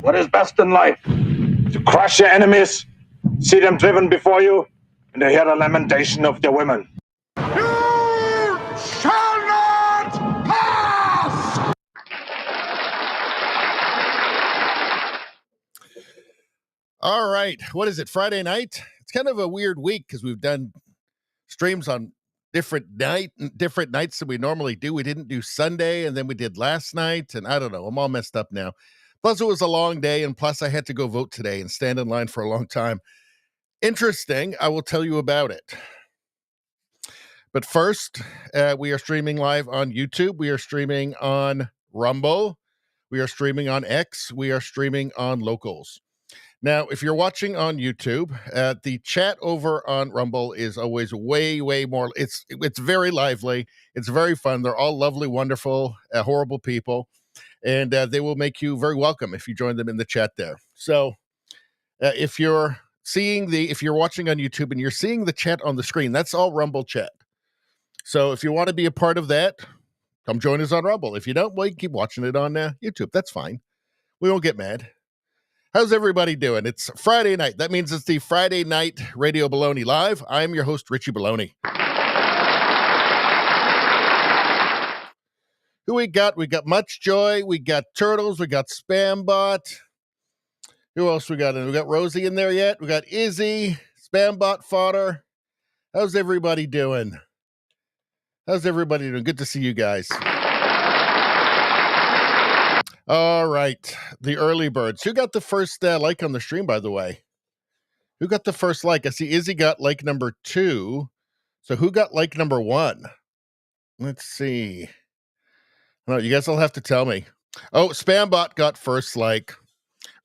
What is best in life? To crush your enemies, see them driven before you, and to hear the lamentation of their women. You shall not pass! All right. What is it? Friday night? It's kind of a weird week because we've done streams on different nights than we normally do. We didn't do Sunday, and then we did last night, and I don't know. I'm all messed up now. Plus, it was a long day, and plus, I had to go vote today and stand in line for a long time. Interesting. I will tell you about it. But first, we are streaming live on YouTube. We are streaming on Rumble. We are streaming on X. We are streaming on Locals. Now, if you're watching on YouTube, the chat over on Rumble is always way, way more. It's very lively. It's very fun. They're all lovely, wonderful, horrible people, and they will make you very welcome if you join them in the chat there. So, if you're watching on YouTube and you're seeing the chat on the screen, that's all Rumble chat. So, if you want to be a part of that, come join us on Rumble. If you don't, well, you can keep watching it on YouTube. That's fine. We won't get mad. How's everybody doing? It's Friday night. That means it's the Friday Night Radio Baloney Live. I'm your host, Richie Baloney. Who we got? We got Much Joy. We got Turtles. We got Spambot. Who else we got in? We got Rosie in there yet? We got Izzy, Spambot Fodder. How's everybody doing? Good to see you guys. All right, the early birds. Who got the first like on the stream, by the way? Who got the first like? I see Izzy got like number 2. So who got like number 1? Let's see. No, you guys will have to tell me. Oh, Spambot got first like.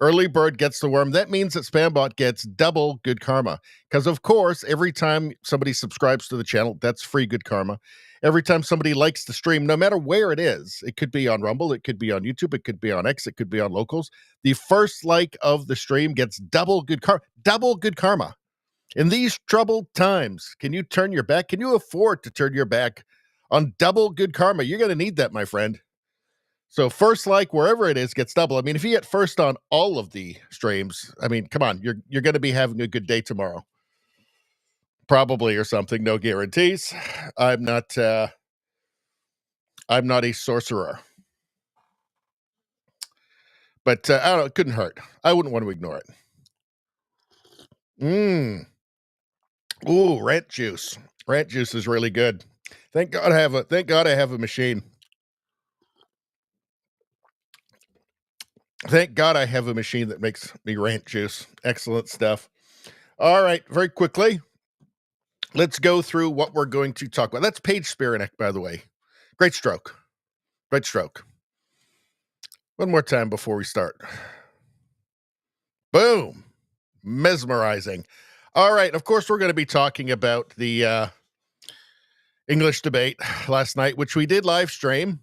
Early bird gets the worm. That means that Spambot gets double good karma. Because, of course, every time somebody subscribes to the channel, that's free good karma. Every time somebody likes the stream, no matter where it is, it could be on Rumble, it could be on YouTube, it could be on X, it could be on Locals. The first like of the stream gets double good karma. In these troubled times, can you turn your back? Can you afford to turn your back on double good karma? You're going to need that, my friend. So first like, wherever it is, gets double. I mean, if you get first on all of the streams, I mean, come on, you're going to be having a good day tomorrow. Probably, or something. No guarantees. I'm not a sorcerer. But I don't know, it couldn't hurt. I wouldn't want to ignore it. Ooh, rant juice. Rant juice is really good. Thank God I have a machine. Thank God I have a machine that makes me rant juice. Excellent stuff. All right, very quickly, let's go through what we're going to talk about. That's Paige Spiranek, by the way. Great stroke. Great stroke. One more time before we start. Boom. Mesmerizing. All right, of course, we're going to be talking about the English debate last night, which we did live stream.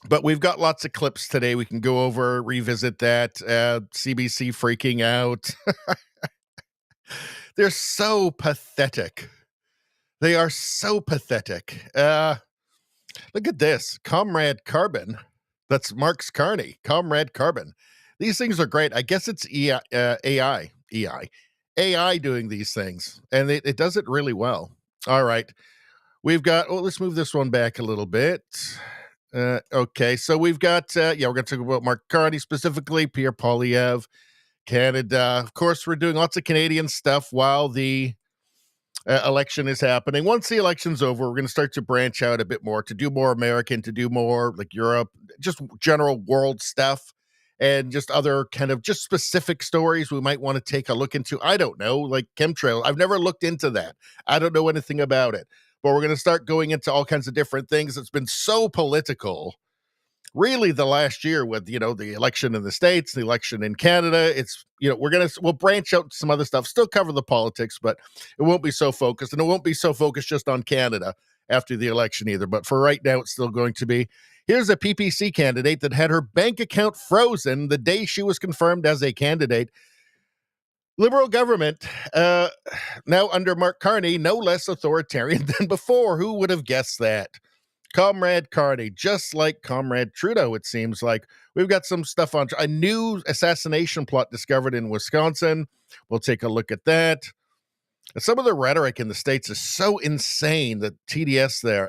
But we've got lots of clips today. We can go over, revisit that. CBC freaking out. They're so pathetic. They are so pathetic. Look at this. Comrade Carbon. That's Mark's Carney. Comrade Carbon. These things are great. I guess it's AI doing these things. And it does it really well. All right. We've got, let's move this one back a little bit. Okay, so we've got, we're going to talk about Mark Carney specifically, Pierre Poilievre, Canada. Of course, we're doing lots of Canadian stuff while the election is happening. Once the election's over, we're going to start to branch out a bit more, to do more American, to do more like Europe, just general world stuff, and just other kind of just specific stories we might want to take a look into. I don't know, like chemtrail. I've never looked into that. I don't know anything about it. But we're going to start going into all kinds of different things. It's been so political, really, the last year with, the election in the States, the election in Canada. It's, we'll branch out some other stuff, still cover the politics, but it won't be so focused. And it won't be so focused just on Canada after the election either. But for right now, it's still going to be. Here's a PPC candidate that had her bank account frozen the day she was confirmed as a candidate. Liberal government, now under Mark Carney, no less authoritarian than before. Who would have guessed that? Comrade Carney, just like Comrade Trudeau, it seems like. We've got some stuff on a new assassination plot discovered in Wisconsin. We'll take a look at that. Some of the rhetoric in the States is so insane, the TDS there.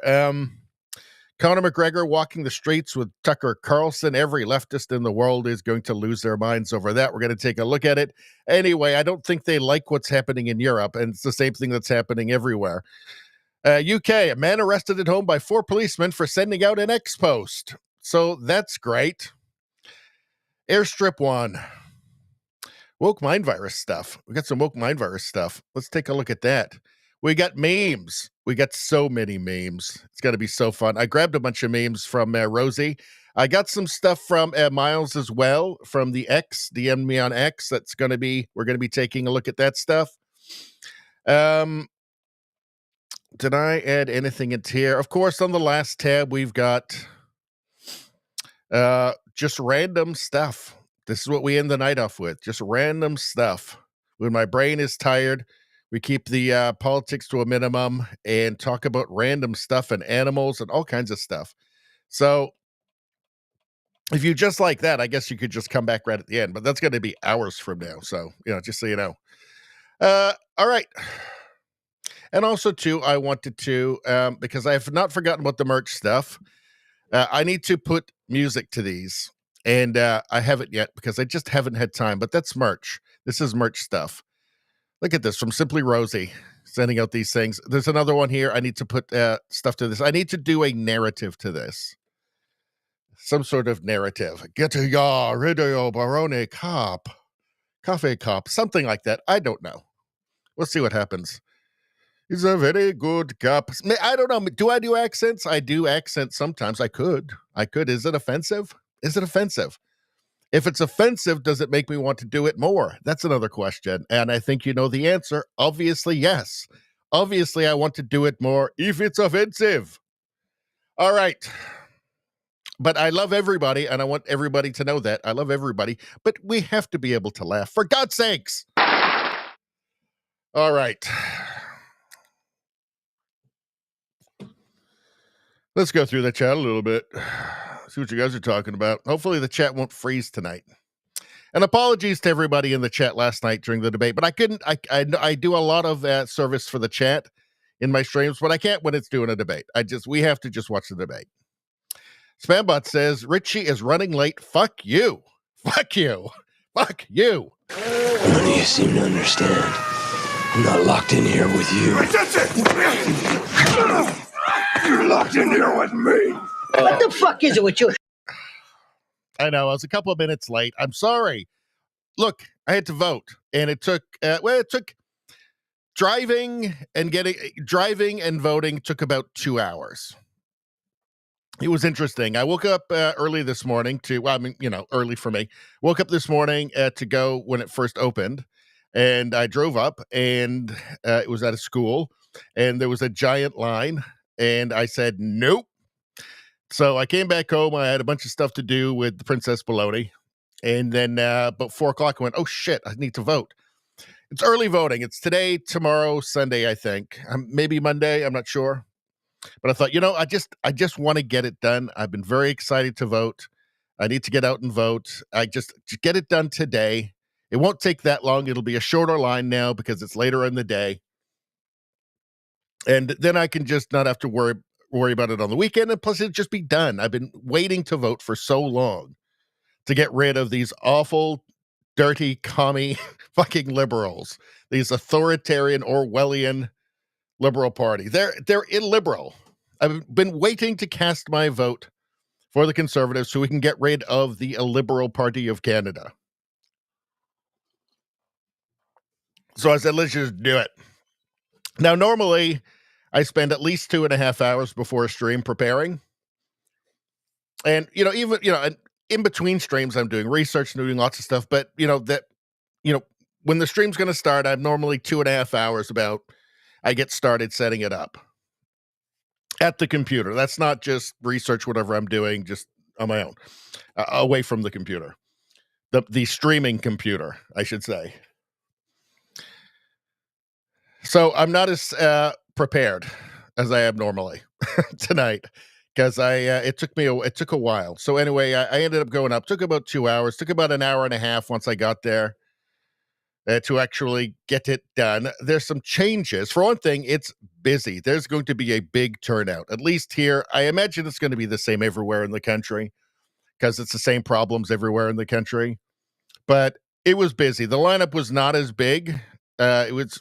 Conor McGregor walking the streets with Tucker Carlson. Every leftist in the world is going to lose their minds over that. We're going to take a look at it. Anyway, I don't think they like what's happening in Europe, and it's the same thing that's happening everywhere. UK, a man arrested at home by 4 policemen for sending out an X-post. So that's great. Airstrip 1. Woke mind virus stuff. We got some woke mind virus stuff. Let's take a look at that. We got memes. We got so many memes. It's going to be so fun. I grabbed a bunch of memes from Rosie. I got some stuff from Miles as well, from the X, DM me on X. We're going to be taking a look at that stuff. Did I add anything into here? Of course, on the last tab, we've got just random stuff. This is what we end the night off with, just random stuff. When my brain is tired, we keep the politics to a minimum and talk about random stuff and animals and all kinds of stuff. So if you just like that, I guess you could just come back right at the end, but that's going to be hours from now. So, just so you know. All right. And also, too, I wanted to, because I have not forgotten about the merch stuff, I need to put music to these. And I haven't yet because I just haven't had time. But that's merch. This is merch stuff. Look at this from Simply Rosie, sending out these things. There's another one here. I need to put stuff to this. I need to do a narrative to this. Some sort of narrative. Get to your radio Baloney cop. Coffee cop. Something like that. I don't know. We'll see what happens. He's a very good cop. I don't know. Do I do accents? I do accents sometimes. I could. Is it offensive? Is it offensive? If it's offensive, does it make me want to do it more? That's another question. And I think you know the answer. Obviously, yes. Obviously, I want to do it more if it's offensive. All right. But I love everybody, and I want everybody to know that. I love everybody, but we have to be able to laugh. For God's sakes. All right. Let's go through the chat a little bit. See what you guys are talking about. Hopefully the chat won't freeze tonight. And apologies to everybody in the chat last night during the debate, but I couldn't. I do a lot of service for the chat in my streams, but I can't when it's doing a debate. We have to just watch the debate. Spambot says Richie is running late. Fuck you. Fuck you. Fuck you. None of you seem to understand. I'm not locked in here with you. That's it! You're locked in here with me! What the fuck is it with you? I know, I was a couple of minutes late. I'm sorry. Look, I had to vote, and it took, driving and voting took about 2 hours. It was interesting. I woke up early this morning early for me. Woke up this morning to go when it first opened, and I drove up, and it was at a school, and there was a giant line, and I said, nope. So I came back home. I had a bunch of stuff to do with the Princess Baloney, and then about 4 o'clock, I went, oh, shit, I need to vote. It's early voting. It's today, tomorrow, Sunday, I think. Maybe Monday. I'm not sure. But I thought, I just want to get it done. I've been very excited to vote. I need to get out and vote. I just get it done today. It won't take that long. It'll be a shorter line now because it's later in the day. And then I can just not have to worry about it on the weekend. And plus, it'll just be done. I've been waiting to vote for so long to get rid of these awful, dirty, commie fucking liberals. These authoritarian, Orwellian Liberal Party. They're illiberal. I've been waiting to cast my vote for the Conservatives so we can get rid of the illiberal Party of Canada. So I said, let's just do it. Now, normally, I spend at least 2.5 hours before a stream preparing. And, in between streams, I'm doing research and doing lots of stuff. But, when the stream's going to start, I'm normally 2.5 hours I get started setting it up at the computer. That's not just research, whatever I'm doing, just on my own, away from the computer, the streaming computer, I should say. So I'm not as prepared as I am normally tonight because it took a while. So anyway, I ended up going up. Took about 2 hours. Took about an hour and a half once I got there to actually get it done. There's some changes. For one thing, it's busy. There's going to be a big turnout, at least here. I imagine it's going to be the same everywhere in the country because it's the same problems everywhere in the country. But it was busy. The lineup was not as big. It was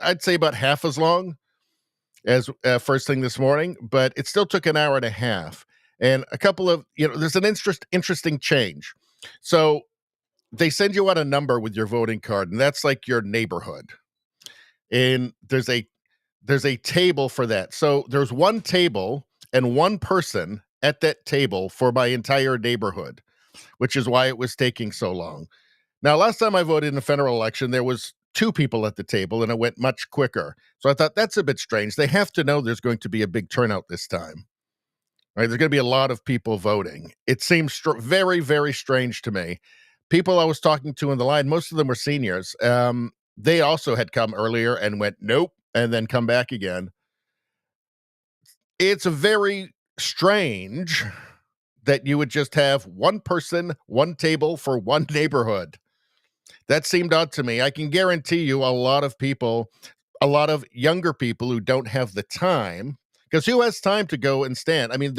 I'd say about half as long as first thing this morning, but it still took an hour and a half. And a couple of, there's an interesting change. So they send you out a number with your voting card, and that's like your neighborhood. And there's a table for that. So there's one table and one person at that table for my entire neighborhood, which is why it was taking so long. Now, last time I voted in a federal election, there was 2 people at the table, and it went much quicker. So I thought that's a bit strange. They have to know there's going to be a big turnout this time. Right? There's going to be a lot of people voting. It seems very, very strange to me. People I was talking to in the line, most of them were seniors. They also had come earlier and went, nope, and then come back again. It's very strange that you would just have one person, one table for one neighborhood. That seemed odd to me. I can guarantee you a lot of people, a lot of younger people who don't have the time, because who has time to go and stand? I mean,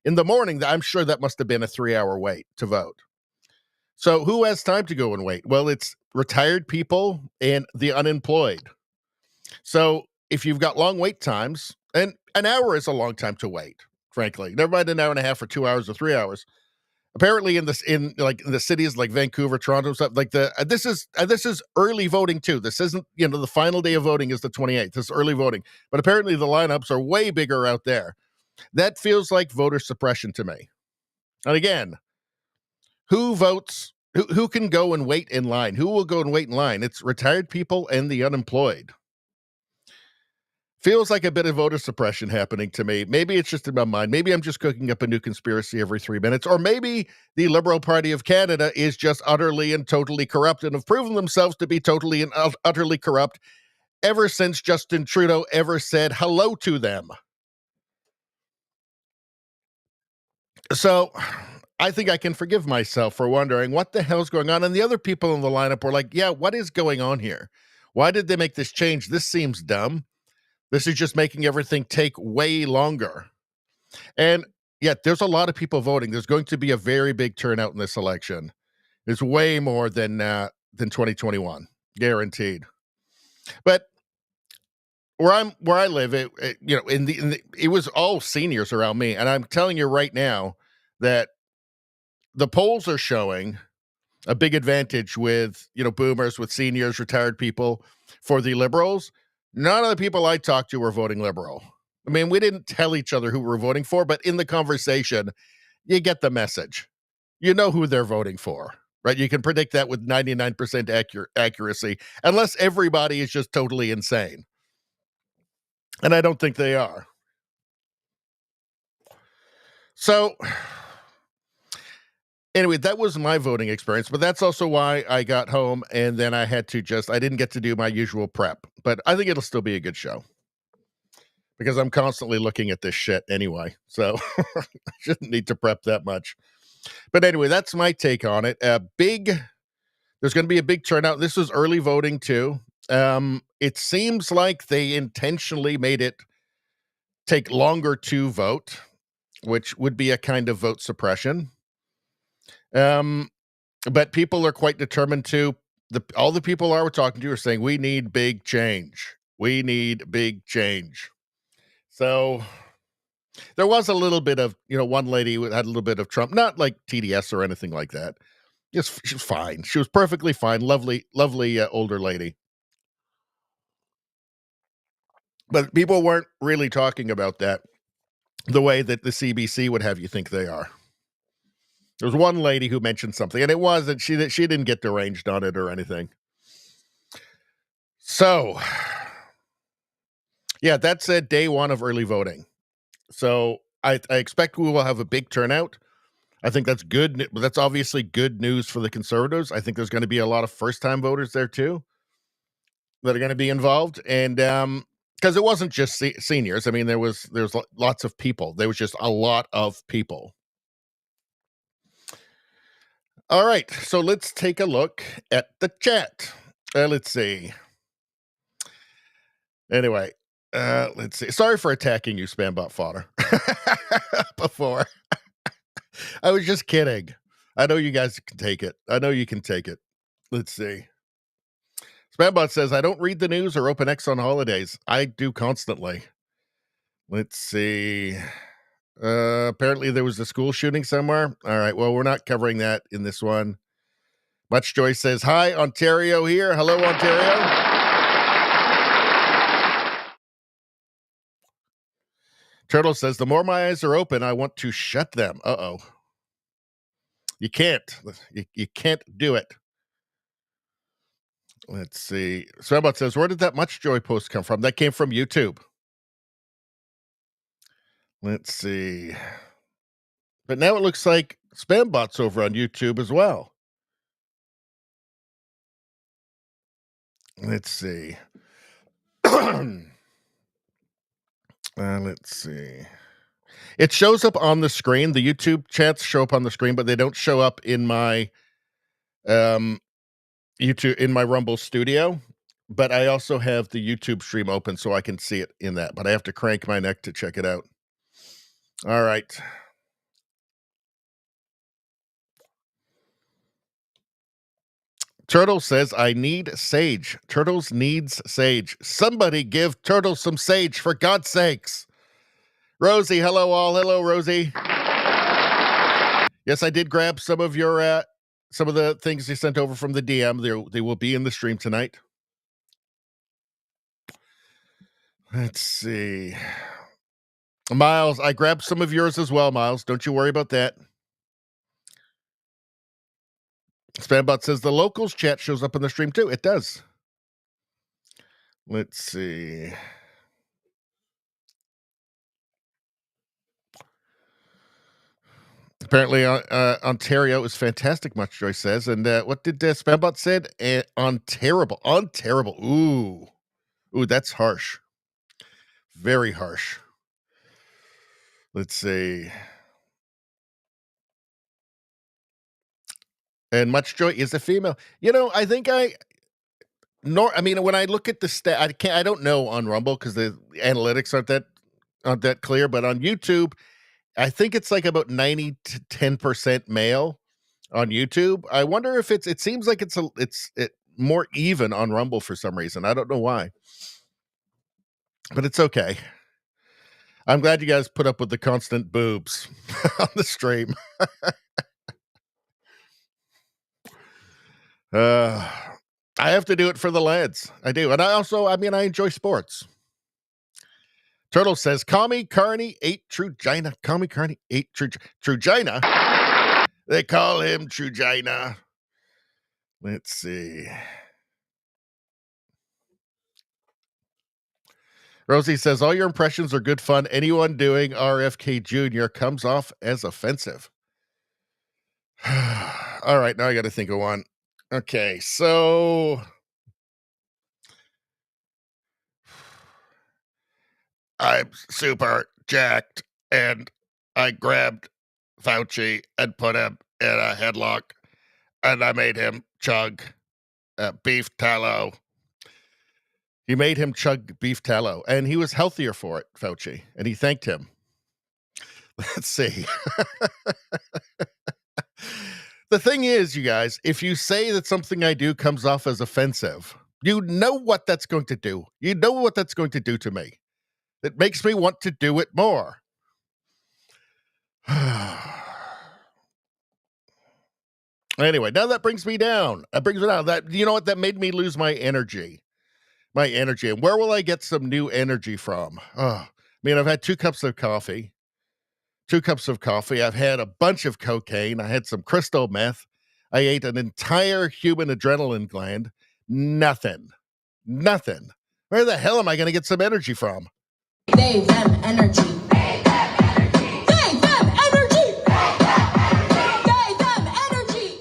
in the morning, I'm sure that must have been a 3-hour wait to vote. So who has time to go and wait? Well, it's retired people and the unemployed. So if you've got long wait times, and an hour is a long time to wait, frankly, never mind an hour and a half or 2 hours or 3 hours. Apparently in the cities like Vancouver, Toronto, stuff like this is early voting too. This isn't, the final day of voting is the 28th. This is early voting, but apparently the lineups are way bigger out there. That feels like voter suppression to me. And again, who votes? Who can go and wait in line? Who will go and wait in line? It's retired people and the unemployed. Feels like a bit of voter suppression happening to me. Maybe it's just in my mind. Maybe I'm just cooking up a new conspiracy every 3 minutes. Or maybe the Liberal Party of Canada is just utterly and totally corrupt and have proven themselves to be totally and utterly corrupt ever since Justin Trudeau ever said hello to them. So I think I can forgive myself for wondering what the hell's going on. And the other people in the lineup were like, yeah, what is going on here? Why did they make this change? This seems dumb. This is just making everything take way longer. And yet there's a lot of people voting. There's going to be a very big turnout in this election. There's way more than 2021, guaranteed. But where I live, it was all seniors around me, and I'm telling you right now that the polls are showing a big advantage with boomers, with seniors, retired people for the Liberals. None of the people I talked to were voting Liberal. I mean, we didn't tell each other who we were voting for, but in the conversation, you get the message. You know who they're voting for, right? You can predict that with 99% accuracy, unless everybody is just totally insane. And I don't think they are. So anyway, that was my voting experience, but that's also why I got home and then I had to I didn't get to do my usual prep, but I think it'll still be a good show because I'm constantly looking at this shit anyway. So I shouldn't need to prep that much. But anyway, that's my take on it. There's going to be a big turnout. This was early voting too. It seems like they intentionally made it take longer to vote, which would be a kind of vote suppression. But people are quite determined to. All the people we're talking to are saying we need big change. We need big change. So there was a little bit of, one lady had a little bit of Trump, not like TDS or anything like that. Just she was fine. She was perfectly fine. Lovely, lovely older lady. But people weren't really talking about that the way that the CBC would have you think they are. There was one lady who mentioned something, and it wasn't, she didn't get deranged on it or anything. So, yeah, that's day one of early voting. So I expect we will have a big turnout. I think that's good. That's obviously good news for the Conservatives. I think there's going to be a lot of first-time voters there too that are going to be involved. And because it wasn't just seniors. I mean, there's lots of people. There was just a lot of people. All right, so let's take a look at the chat. Let's see. Anyway, let's see. Sorry for attacking you, Spambot Fodder. Before. I was just kidding. I know you guys can take it. I know you can take it. Let's see. Spambot says, I don't read the news or open X on holidays. I do constantly. Let's see. Apparently there was a school shooting somewhere. All right, well, we're not covering that in this one. Much Joy says, hi, Ontario here. Hello, Ontario. Turtle says, the more my eyes are open, I want to shut them. Uh-oh. You can't. You can't do it. Let's see. Swambot says, where did that Much Joy post come from? That came from YouTube. Let's see. But now it looks like Spambot's over on YouTube as well. Let's see. Let's see. It shows up on the screen. The YouTube chats show up on the screen, but they don't show up in my YouTube, in my Rumble studio. But I also have the YouTube stream open so I can see it in that. But I have to crank my neck to check it out. All right. Turtle says, I need sage. Turtles needs sage. Somebody give Turtle some sage, for God's sakes. Rosie, hello all. Hello, Rosie. Yes, I did grab some of your some of the things you sent over from the DM. They will be in the stream tonight. Let's see. Miles, I grabbed some of yours as well, Miles. Don't you worry about that. Spambot says the locals chat shows up in the stream too. It does. Let's see. Apparently, Ontario is fantastic, Much Joy says. And what did Spambot said? Terrible. Ooh, that's harsh. Very harsh. Let's see. And Much Joy is a female. You know, I think I mean, when I look at the stat, I don't know on Rumble because the analytics aren't that clear, but on YouTube, I think it's like about 90 to 10% male on YouTube. I wonder if it seems like it's more even on Rumble for some reason. I don't know why, but it's okay. I'm glad you guys put up with the constant boobs on the stream. I have to do it for the lads. I do. And I enjoy sports. Turtle says, Kami Carney ate Trugina. Kami Carney ate Trugina. They call him Trugina. Let's see. Rosie says, all your impressions are good fun. Anyone doing RFK Jr. comes off as offensive. All right, now I got to think of one. Okay, so I'm super jacked, and I grabbed Fauci and put him in a headlock, and I made him chug beef tallow. He made him chug beef tallow, and he was healthier for it, Fauci, and he thanked him. Let's see. The thing is, you guys, if you say that something I do comes off as offensive, you know what that's going to do. You know what that's going to do to me. It makes me want to do it more. Anyway, now that brings me down. You know what? That made me lose my energy. And where will I get some new energy from? I've had 2 cups of coffee. I've had a bunch of cocaine. I had some crystal meth. I ate an entire human adrenaline gland. Nothing. Where the hell am I going to get some energy from? They, them, energy. They, them, energy. They, them, energy. They, them, energy.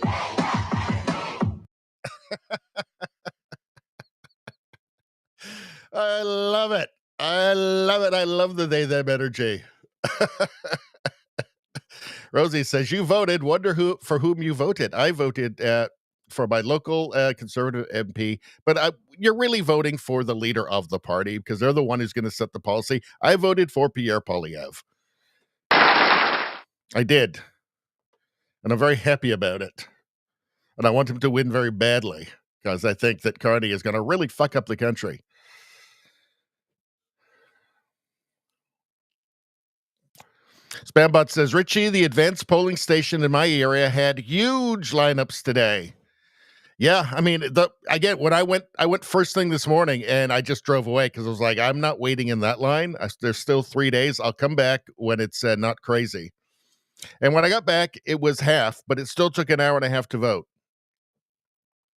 I love it. they, them energy. Rosie says, you voted. Wonder for whom you voted. I voted for my local conservative MP, but you're really voting for the leader of the party because they're the one who's going to set the policy. I voted for Pierre Poilievre. I did. And I'm very happy about it. And I want him to win very badly because I think that Carney is going to really fuck up the country. Spambot says, Richie, the advanced polling station in my area had huge lineups today. Yeah, I mean, when I went first thing this morning and I just drove away because I was like, I'm not waiting in that line. There's still 3 days. I'll come back when it's not crazy. And when I got back, it was half, but it still took an hour and a half to vote.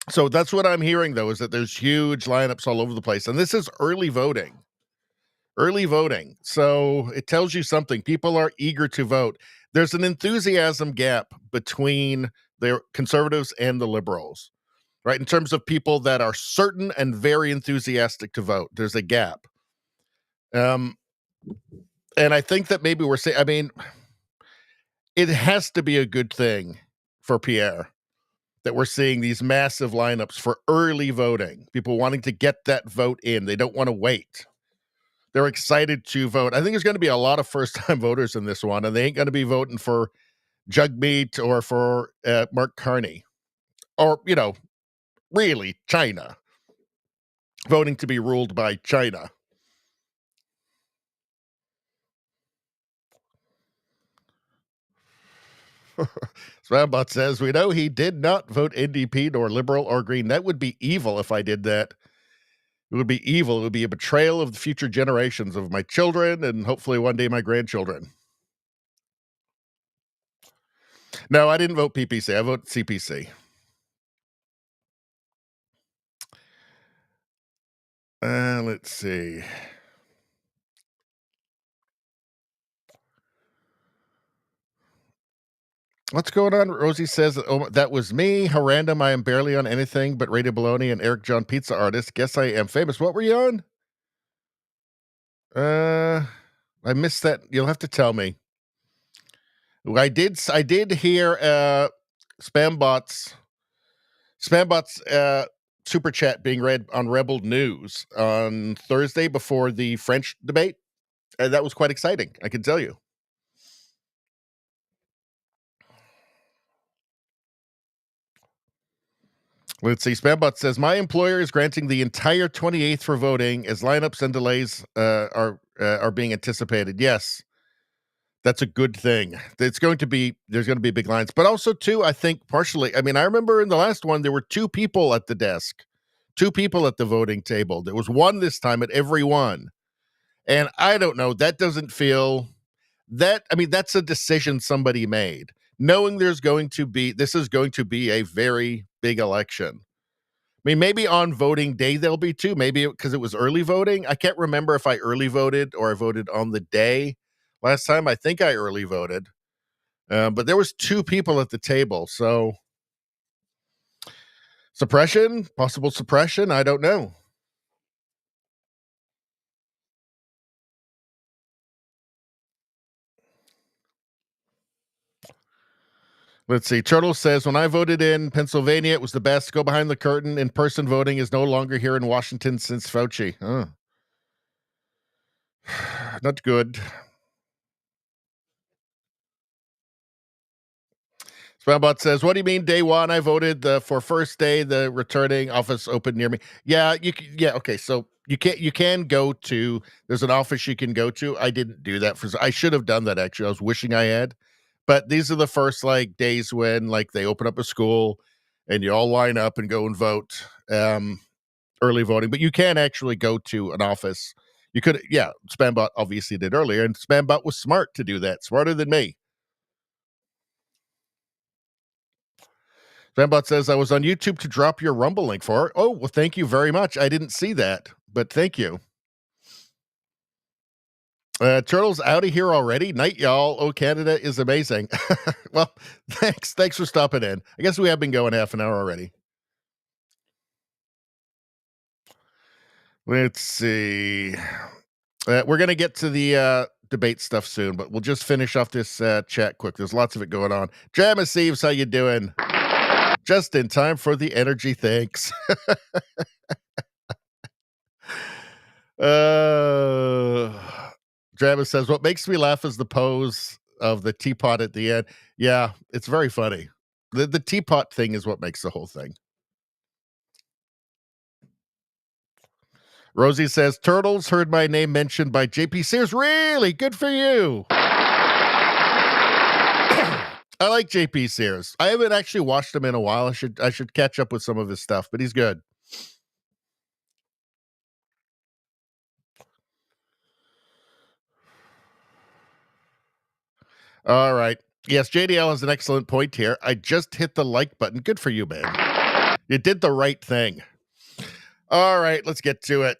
So that's what I'm hearing, though, is that there's huge lineups all over the place. And this is early voting. Early voting. So it tells you something. People are eager to vote. There's an enthusiasm gap between the conservatives and the liberals, right? In terms of people that are certain and very enthusiastic to vote, there's a gap. And I think that maybe we're saying, I mean, it has to be a good thing for Pierre that we're seeing these massive lineups for early voting, people wanting to get that vote in. They don't want to wait. They're excited to vote. I think there's going to be a lot of first-time voters in this one, and they ain't going to be voting for Jugmeat or for Mark Carney or, really China, voting to be ruled by China. Swambot says, we know he did not vote NDP nor Liberal or Green. That would be evil if I did that. It would be evil. It would be a betrayal of the future generations of my children and hopefully one day my grandchildren. No, I didn't vote PPC. I voted CPC. Let's see. What's going on? Rosie says, oh, that was me. How random. I am barely on anything but Radio Baloney and Eric John Pizza Artist. Guess I am famous. What were you on? I missed that. You'll have to tell me. I did hear Spambot's super chat being read on Rebel News on Thursday before the French debate. That was quite exciting, I can tell you. Let's see. Spambot says, my employer is granting the entire 28th for voting as lineups and delays are being anticipated. Yes, that's a good thing. There's going to be big lines, but also too, I think partially, I mean, I remember in the last one, there were 2 people at the desk, 2 people at the voting table. There was 1 this time at every one. And I don't know, that doesn't feel that, I mean, that's a decision somebody made, knowing this is going to be a very big election. I mean, maybe on voting day there'll be 2, maybe because it was early voting. I can't remember if I early voted or I voted on the day. Last time, I think I early voted. But there was 2 people at the table, so possible suppression, I don't know. Let's see. Turtle says, when I voted in Pennsylvania, it was the best. Go behind the curtain. In-person voting is no longer here in Washington since Fauci. Not good. Spambot says, what do you mean day 1? I voted for first day, the returning office open near me. Yeah, okay. So you can go to, there's an office you can go to. I didn't do that I should have done that actually. I was wishing I had. But these are the first days when they open up a school and you all line up and go and vote, early voting. But you can actually go to an office. You could, Spambot obviously did earlier, and Spambot was smart to do that, smarter than me. Spambot says, I was on YouTube to drop your Rumble link for it. Oh, well, thank you very much. I didn't see that, but thank you. Turtle's out of here already. Night, y'all. Oh, Canada is amazing. Well, thanks for stopping in. I guess we have been going half an hour already. Let's see. We're going to get to the debate stuff soon, but we'll just finish off this chat quick. There's lots of it going on. Jamis Eves, how you doing? Just in time for the energy, thanks. Jamis says, what makes me laugh is the pose of the teapot at the end. Yeah, it's very funny. The teapot thing is what makes the whole thing. Rosie says, Turtles heard my name mentioned by JP Sears. Really? Good for you. I like JP Sears. I haven't actually watched him in a while. I should catch up with some of his stuff, but he's good. All right. Yes, JDL has an excellent point here. I just hit the like button. Good for you, man. You did the right thing. All right, let's get to it.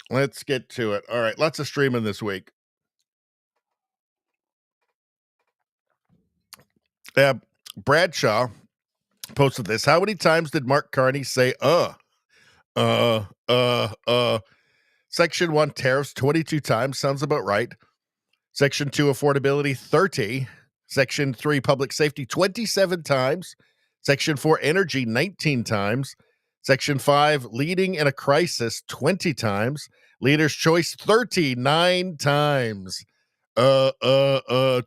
All right, lots of streaming this week. Bradshaw posted this. How many times did Mark Carney say, Section 1 tariffs 22 times. Sounds about right. Section 2 affordability 30. Section 3 public safety 27 times. Section 4 energy 19 times. Section 5 leading in a crisis 20 times. Leader's choice 39 times.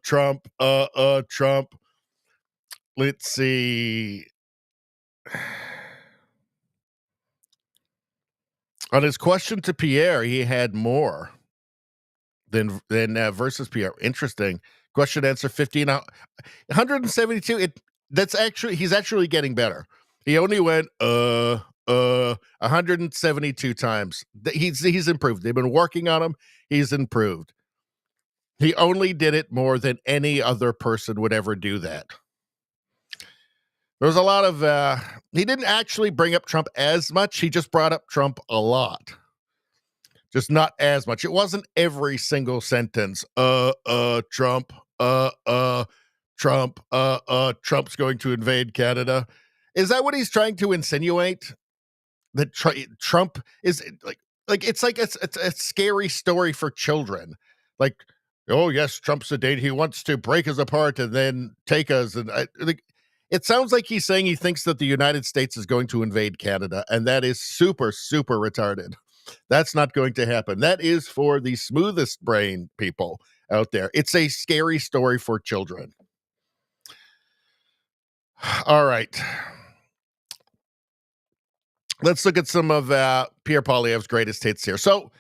Trump. Trump. Let's see. On his question to Pierre, he had more than versus Pierre. Interesting. Question answer 15. 172. He's actually getting better. He only went 172 times. He's improved. They've been working on him. He's improved. He only did it more than any other person would ever do that. There was a lot of he didn't actually bring up Trump as much. He just brought up Trump a lot. Just not as much. It wasn't every single sentence. Trump, Trump, Trump's going to invade Canada. Is that what he's trying to insinuate? That Trump is it's a scary story for children. Like, oh yes, Trump's a date. He wants to break us apart and then take us. And it sounds like he's saying he thinks that the United States is going to invade Canada, and that is super, super retarded. That's not going to happen. That is for the smoothest brain people out there. It's a scary story for children. All right. Let's look at some of Pierre Poilievre's greatest hits here. So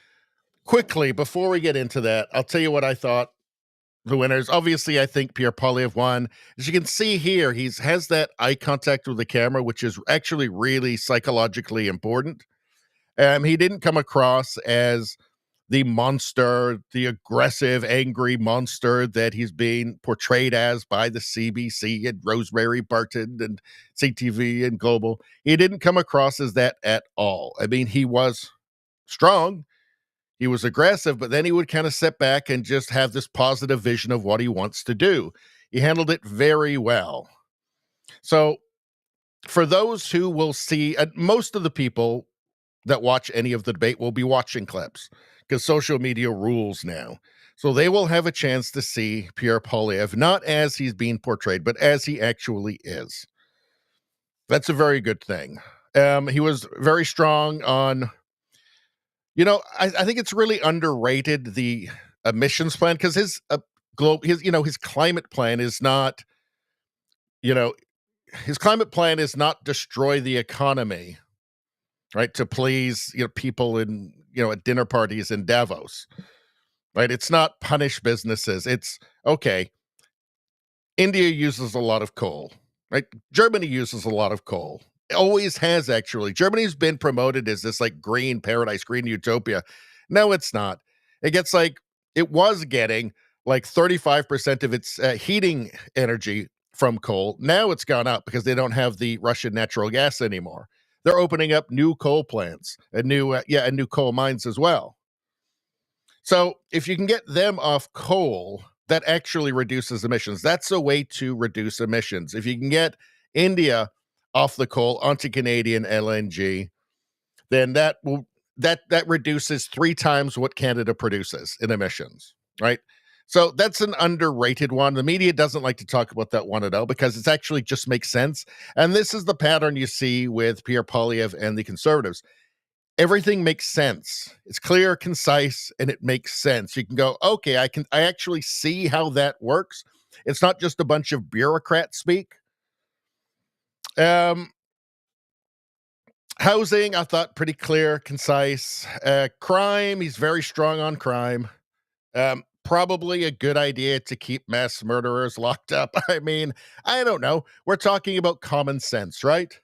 quickly, before we get into that, I'll tell you what I thought the winners. Obviously, I think Pierre Poilievre won. As you can see here, he has that eye contact with the camera, which is actually really psychologically important. He didn't come across as the monster, the aggressive, angry monster that he's being portrayed as by the CBC and Rosemary Barton and CTV and Global. He didn't come across as that at all. I mean, he was strong. He was aggressive, but then he would kind of sit back and just have this positive vision of what he wants to do. He handled it very well. So for those who will see, most of the people that watch any of the debate will be watching clips because social media rules now. So they will have a chance to see Pierre Poilievre, not as he's being portrayed, but as he actually is. That's a very good thing. He was very strong on, I think it's really underrated, the emissions plan, because his climate plan is not, his climate plan is not destroy the economy, right? To please, people in, at dinner parties in Davos, right? It's not punish businesses. It's okay. India uses a lot of coal, right? Germany uses a lot of coal. It always has, actually. Germany's been promoted as this green paradise, green utopia. No, it's not. It was getting 35% of its heating energy from coal. Now it's gone up because they don't have the Russian natural gas anymore. They're opening up new coal plants and new coal mines as well. So if you can get them off coal, that actually reduces emissions. That's a way to reduce emissions. If you can get India off the coal onto Canadian LNG, then that will that reduces 3 times what Canada produces in emissions, right? So that's an underrated one. The media doesn't like to talk about that one at all because it's actually just makes sense. And this is the pattern you see with Pierre Poilievre and the Conservatives. Everything makes sense. It's clear, concise, and it makes sense. You can go, okay, I actually see how that works. It's not just a bunch of bureaucrat speak. Housing, I thought pretty clear, concise. Crime, he's very strong on crime. Probably a good idea to keep mass murderers locked up. I mean, I don't know. We're talking about common sense, right?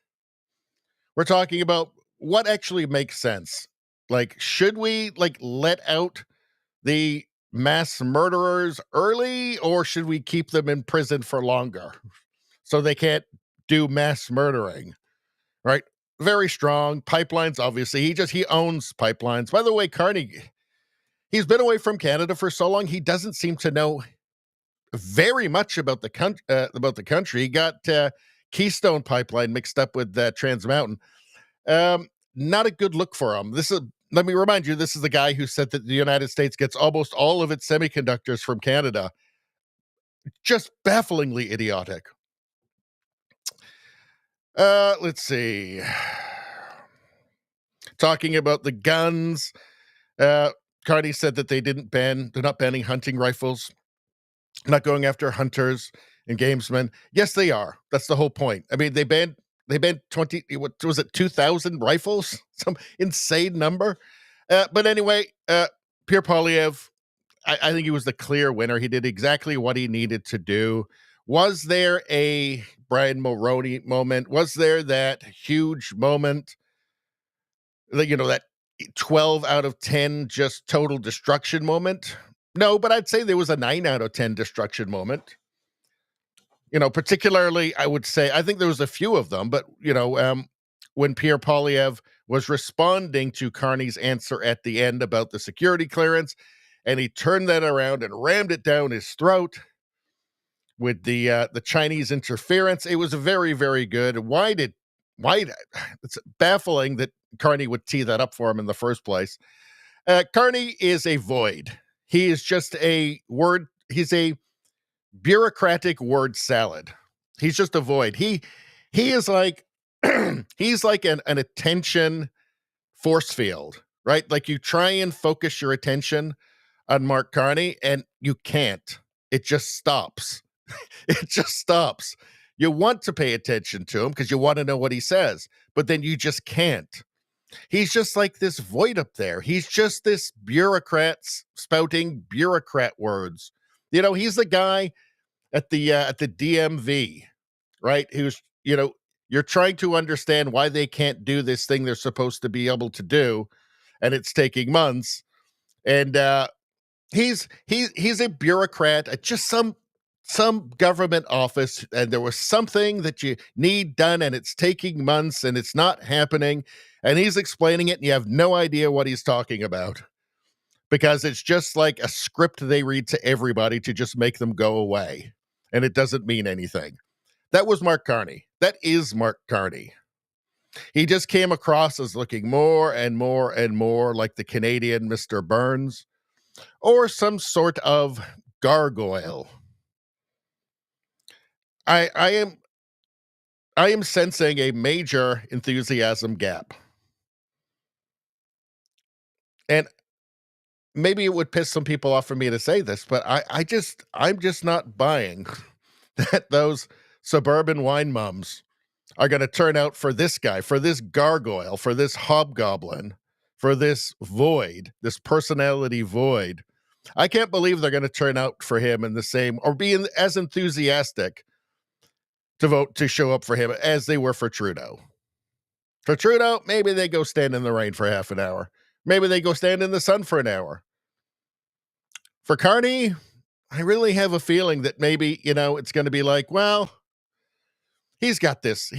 We're talking about what actually makes sense. Like, should we let out the mass murderers early, or should we keep them in prison for longer so they can't do mass murdering? Right? Very strong. Pipelines, obviously. He owns pipelines. By the way, Carney, he's been away from Canada for so long, he doesn't seem to know very much about the country. He got Keystone Pipeline mixed up with Trans Mountain. Not a good look for him. Let me remind you, this is the guy who said that the United States gets almost all of its semiconductors from Canada. Just bafflingly idiotic. Let's see. Talking about the guns, Carney said that they're not banning hunting rifles, not going after hunters and gamesmen. Yes, they are. That's the whole point. I mean, they banned 20, what was it, 2,000 rifles? Some insane number. But anyway, Pierre Poilievre, I think he was the clear winner. He did exactly what he needed to do. Was there a Brian Mulroney moment? Was there that huge moment? That 12 out of 10 just total destruction moment? No, but I'd say there was a 9 out of 10 destruction moment. Particularly, I would say, I think there was a few of them, but, when Pierre Poilievre was responding to Carney's answer at the end about the security clearance, and he turned that around and rammed it down his throat with the Chinese interference. It was very, very good. Why it's baffling that Carney would tee that up for him in the first place. Carney is a void. He is just he's a bureaucratic word salad. He's just a void. He is like he's like an attention force field, right? Like you try and focus your attention on Mark Carney and you can't. It just stops. It just stops. You want to pay attention to him because you want to know what he says, but then you just can't. He's just like this void up there. He's just this bureaucrat spouting bureaucrat words. He's the guy at the DMV, right? Who's, you're trying to understand why they can't do this thing they're supposed to be able to do, and it's taking months. And he's a bureaucrat at just some government office, and there was something that you need done, and it's taking months, and it's not happening. And he's explaining it, and you have no idea what he's talking about because it's just like a script they read to everybody to just make them go away, and it doesn't mean anything. That was Mark Carney. That is Mark Carney. He just came across as looking more and more and more like the Canadian Mr. Burns or some sort of gargoyle. I am sensing a major enthusiasm gap. And maybe it would piss some people off for me to say this, but I'm just not buying that those suburban wine mums are going to turn out for this guy, for this gargoyle, for this hobgoblin, for this void, this personality void. I can't believe they're going to turn out for him in the same, or be as enthusiastic to vote to show up for him as they were for Trudeau. For Trudeau, maybe they go stand in the rain for half an hour. Maybe they go stand in the sun for an hour. For Carney, I really have a feeling that maybe, it's going to be like, well, he's got this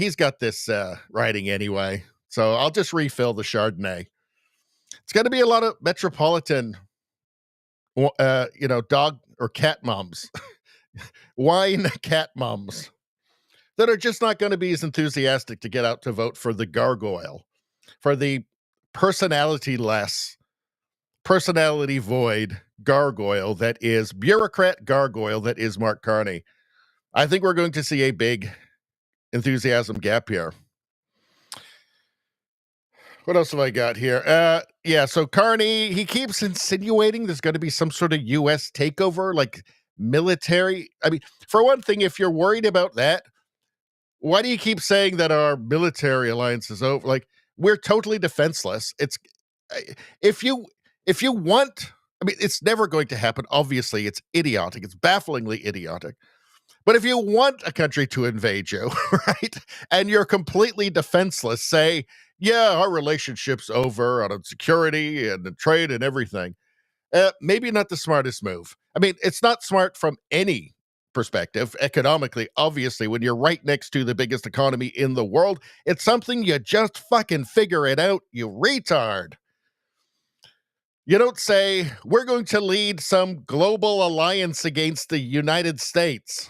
writing anyway. So I'll just refill the Chardonnay. It's going to be a lot of metropolitan, dog or cat moms, wine cat moms that are just not going to be as enthusiastic to get out to vote for the gargoyle, for the personality-less, personality void gargoyle that is bureaucrat gargoyle that is Mark Carney. I think we're going to see a big enthusiasm gap here. What else have I got here? Yeah, so Carney, he keeps insinuating there's going to be some sort of U.S. takeover, like military. I mean, for one thing, if you're worried about that, why do you keep saying that our military alliance is over? Like, we're totally defenseless. It's if you want, I mean, it's never going to happen. Obviously, it's idiotic. It's bafflingly idiotic. But if you want a country to invade you, right, and you're completely defenseless, say, yeah, our relationship's over on security and the trade and everything, maybe not the smartest move. I mean, it's not smart from any perspective. Economically, obviously, when you're right next to the biggest economy in the world, it's something you just fucking figure it out, you retard. You don't say, we're going to lead some global alliance against the United States.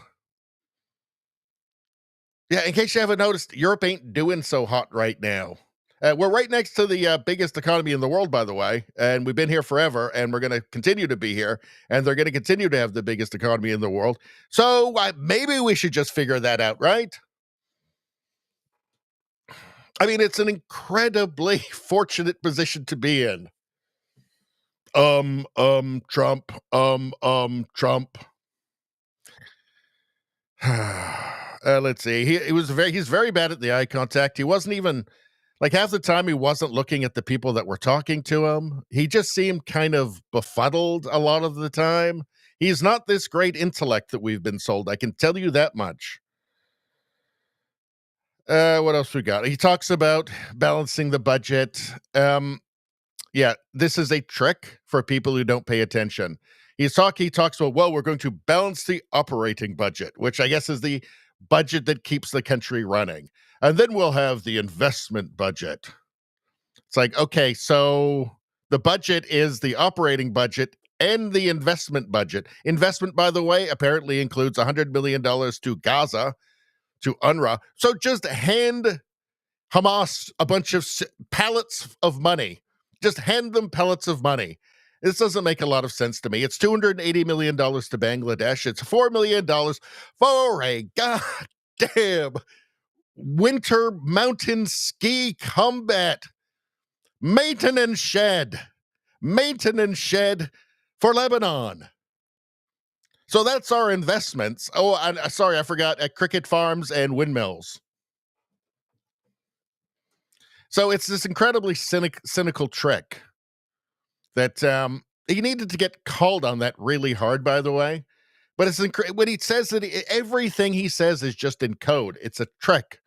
Yeah, in case you haven't noticed, Europe ain't doing so hot right now. We're right next to the biggest economy in the world, by the way, and we've been here forever, and we're going to continue to be here, and they're going to continue to have the biggest economy in the world. So maybe we should just figure that out, right? I mean, it's an incredibly fortunate position to be in. Trump, Trump. Let's see. He's very bad at the eye contact. He wasn't even, like, half the time he wasn't looking at the people that were talking to him. He just seemed kind of befuddled a lot of the time. He's not this great intellect that we've been sold. I can tell you that much. What else we got? He talks about balancing the budget. Yeah, this is a trick for people who don't pay attention. He talks about, well, we're going to balance the operating budget, which I guess is the budget that keeps the country running. And then we'll have the investment budget. It's like, okay, so the budget is the operating budget and the investment budget. Investment, by the way, apparently includes $100 million to Gaza, to UNRWA. So just hand Hamas a bunch of pallets of money. Just hand them pellets of money. This doesn't make a lot of sense to me. It's $280 million to Bangladesh. It's $4 million for a goddamn winter mountain ski combat maintenance shed for Lebanon. So that's our investments. Oh, sorry, I forgot, at cricket farms and windmills. So it's this incredibly cynical trick that he needed to get called on that really hard, by the way. But it's when he says that everything he says is just in code. It's a trick,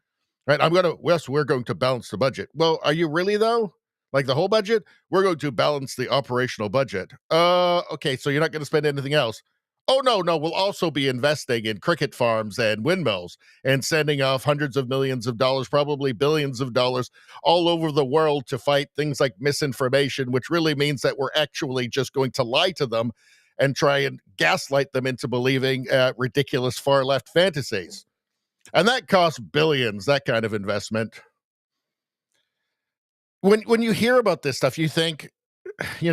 right? We're going to balance the budget. Well, are you really though? Like the whole budget? We're going to balance the operational budget. Okay, so you're not going to spend anything else. Oh, no, we'll also be investing in cricket farms and windmills and sending off hundreds of millions of dollars, probably billions of dollars all over the world to fight things like misinformation, which really means that we're actually just going to lie to them and try and gaslight them into believing ridiculous far-left fantasies. And that costs billions, that kind of investment. When you hear about this stuff, you think,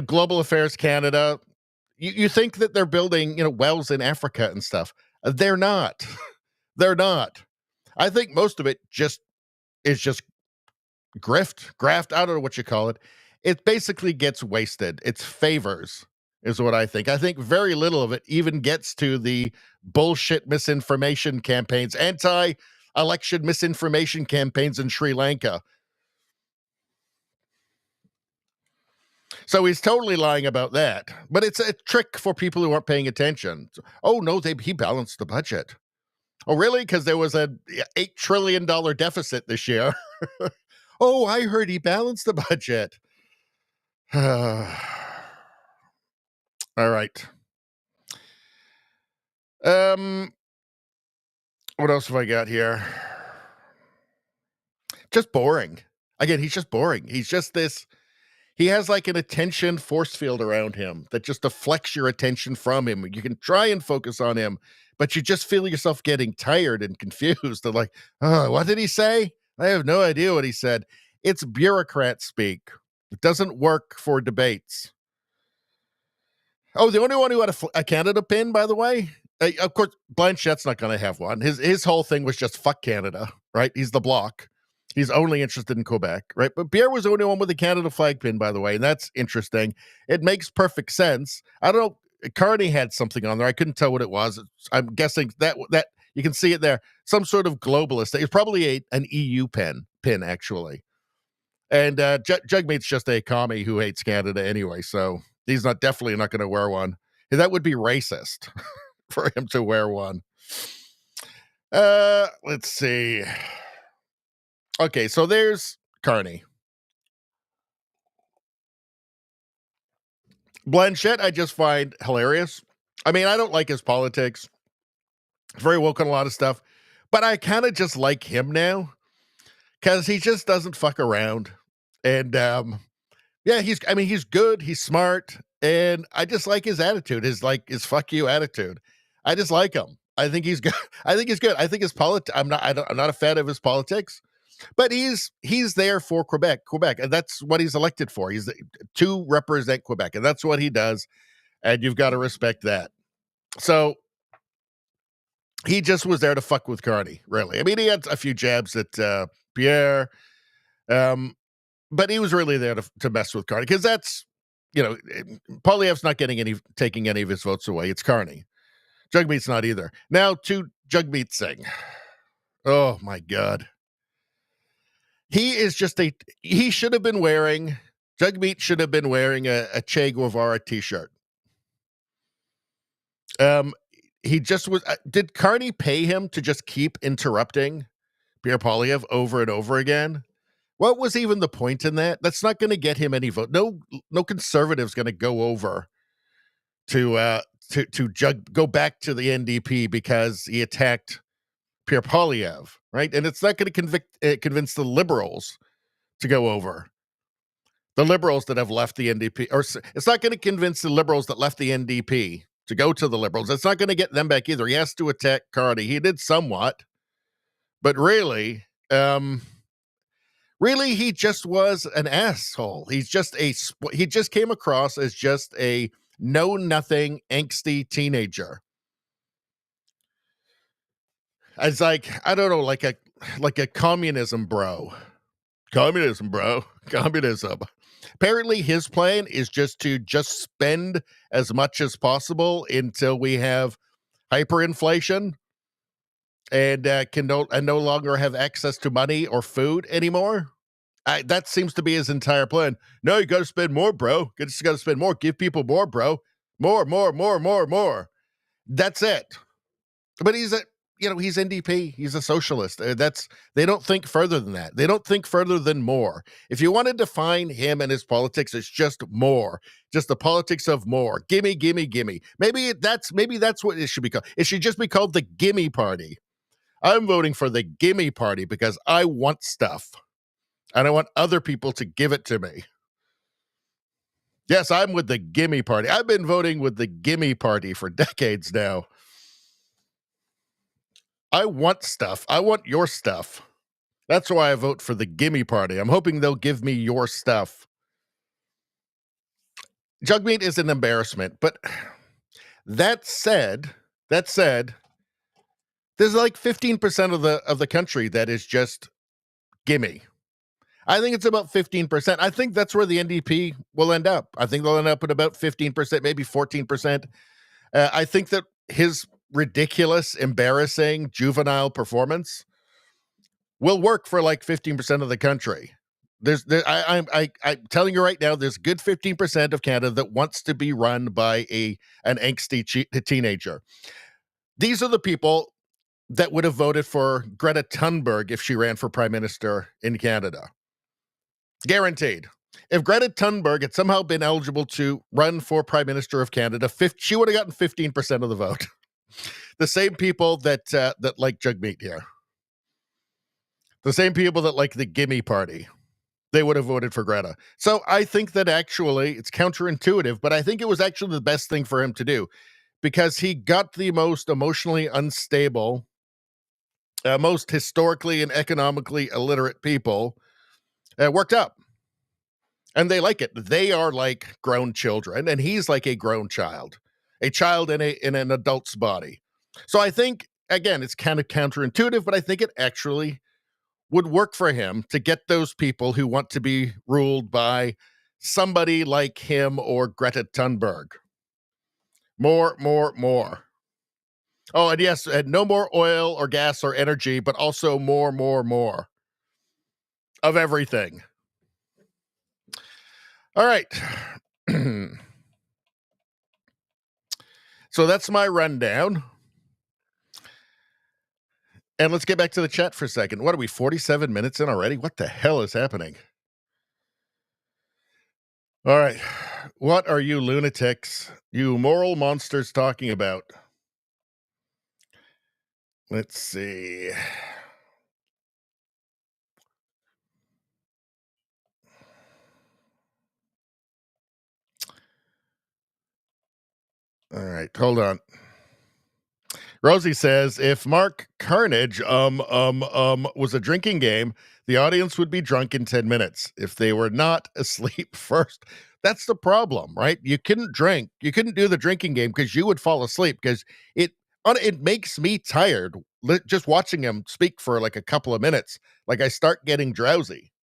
Global Affairs Canada, you think that they're building, wells in Africa and stuff. They're not. They're not. I think most of it is just graft. I don't know what you call it. It basically gets wasted. It's favors is what I think. I think very little of it even gets to the bullshit misinformation campaigns, anti-election misinformation campaigns in Sri Lanka. So he's totally lying about that. But it's a trick for people who aren't paying attention. Oh, no, he balanced the budget. Oh, really? Because there was a $8 trillion deficit this year. Oh, I heard he balanced the budget. All right. What else have I got here? Just boring. Again, he's just boring. He's just this. He has like an attention force field around him that just deflects your attention from him. You can try and focus on him, but you just feel yourself getting tired and confused. And like, oh, what did he say? I have no idea what he said. It's bureaucrat speak. It doesn't work for debates. Oh, the only one who had a Canada pin, by the way, of course, Blanchette's not going to have one. His whole thing was just fuck Canada, right? He's the bloc. He's only interested in Quebec, right? But Pierre was the only one with a Canada flag pin, by the way, and that's interesting. It makes perfect sense. I don't know. Carney had something on there. I couldn't tell what it was. I'm guessing that you can see it there. Some sort of globalist. It's probably an EU pin, actually. And Jugmeat's just a commie who hates Canada anyway, so he's definitely not going to wear one. That would be racist for him to wear one. Let's see. Okay, so there's Carney. Blanchette, I just find hilarious. I mean, I don't like his politics. He's very woke on a lot of stuff, but I kind of just like him now because he just doesn't fuck around. And yeah, he's good, he's smart, and I just like his attitude, his fuck you attitude. I just like him. I think he's good. I think he's good. I think his I'm not a fan of his politics, but he's there for Quebec, and that's what he's elected for. He's to represent Quebec, and that's what he does, and you've got to respect that. So he just was there to fuck with Carney, really. I mean, he had a few jabs at Pierre, but he was really there to mess with Carney because that's, Poilievre's not taking any of his votes away. It's Carney. Jugmeat's not either. Now to Jagmeet Singh. Oh my God. He should have been wearing, Jagmeet should have been wearing a Che Guevara t-shirt. He just was, did Carney pay him to just keep interrupting Pierre Poilievre over and over again? What was even the point in that? That's not going to get him any vote. No conservative's going to go over to go back to the NDP because he attacked Pierre Poilievre, right? And it's not going to convince the Liberals to go over. The Liberals that have left the NDP, or it's not going to convince the Liberals that left the NDP to go to the Liberals. It's not going to get them back either. He has to attack Carney. He did somewhat, but really, he just was an asshole. He just came across as just a know-nothing, angsty teenager. It's like, I don't know, like a communism bro. Communism, bro. Communism. Apparently his plan is just to spend as much as possible until we have hyperinflation and can no longer have access to money or food anymore. That seems to be his entire plan. No, you got to spend more, bro. You just got to spend more. Give people more, bro. More. That's it. But he's NDP. He's a socialist. They don't think further than that. They don't think further than more. If you want to define him and his politics, it's just more. Just the politics of more. Gimme. Maybe that's what it should be called. It should just be called the Gimme Party. I'm voting for the Gimme Party because I want stuff. And I want other people to give it to me. Yes, I'm with the Gimme Party. I've been voting with the Gimme Party for decades now. I want stuff. I want your stuff. That's why I vote for the Gimme Party. I'm hoping they'll give me your stuff. Jagmeet is an embarrassment, but that said, there's like 15% of the country that is just gimme. I think it's about 15%. I think that's where the NDP will end up. I think they'll end up at about 15%, maybe 14%. I think that his ridiculous, embarrassing, juvenile performance will work for like 15% of the country. I'm telling you right now, there's a good 15% of Canada that wants to be run by an angsty teenager. These are the people that would have voted for Greta Thunberg if she ran for prime minister in Canada. Guaranteed. If Greta Thunberg had somehow been eligible to run for prime minister of Canada, she would have gotten 15% of the vote. The same people that like Jagmeet here. The same people that like the Gimme Party. They would have voted for Greta. So I think that actually it's counterintuitive, but I think it was actually the best thing for him to do because he got the most emotionally unstable, most historically and economically illiterate people worked up. And they like it. They are like grown children, and he's like a grown child, a child in an adult's body. So I think, again, it's kind of counterintuitive, but I think it actually would work for him to get those people who want to be ruled by somebody like him or Greta Thunberg. More. Oh, and yes, and no more oil or gas or energy, but also more of everything. All right. So that's my rundown. And let's get back to the chat for a second. What are we, 47 minutes in already? What the hell is happening? All right. What are you lunatics, you moral monsters, talking about? Let's see. All right, hold on. Rosie says, if Mark Carnage was a drinking game, the audience would be drunk in 10 minutes if they were not asleep first. That's the problem, right? You couldn't drink. You couldn't do the drinking game because you would fall asleep because it makes me tired just watching him speak for like a couple of minutes. Like I start getting drowsy.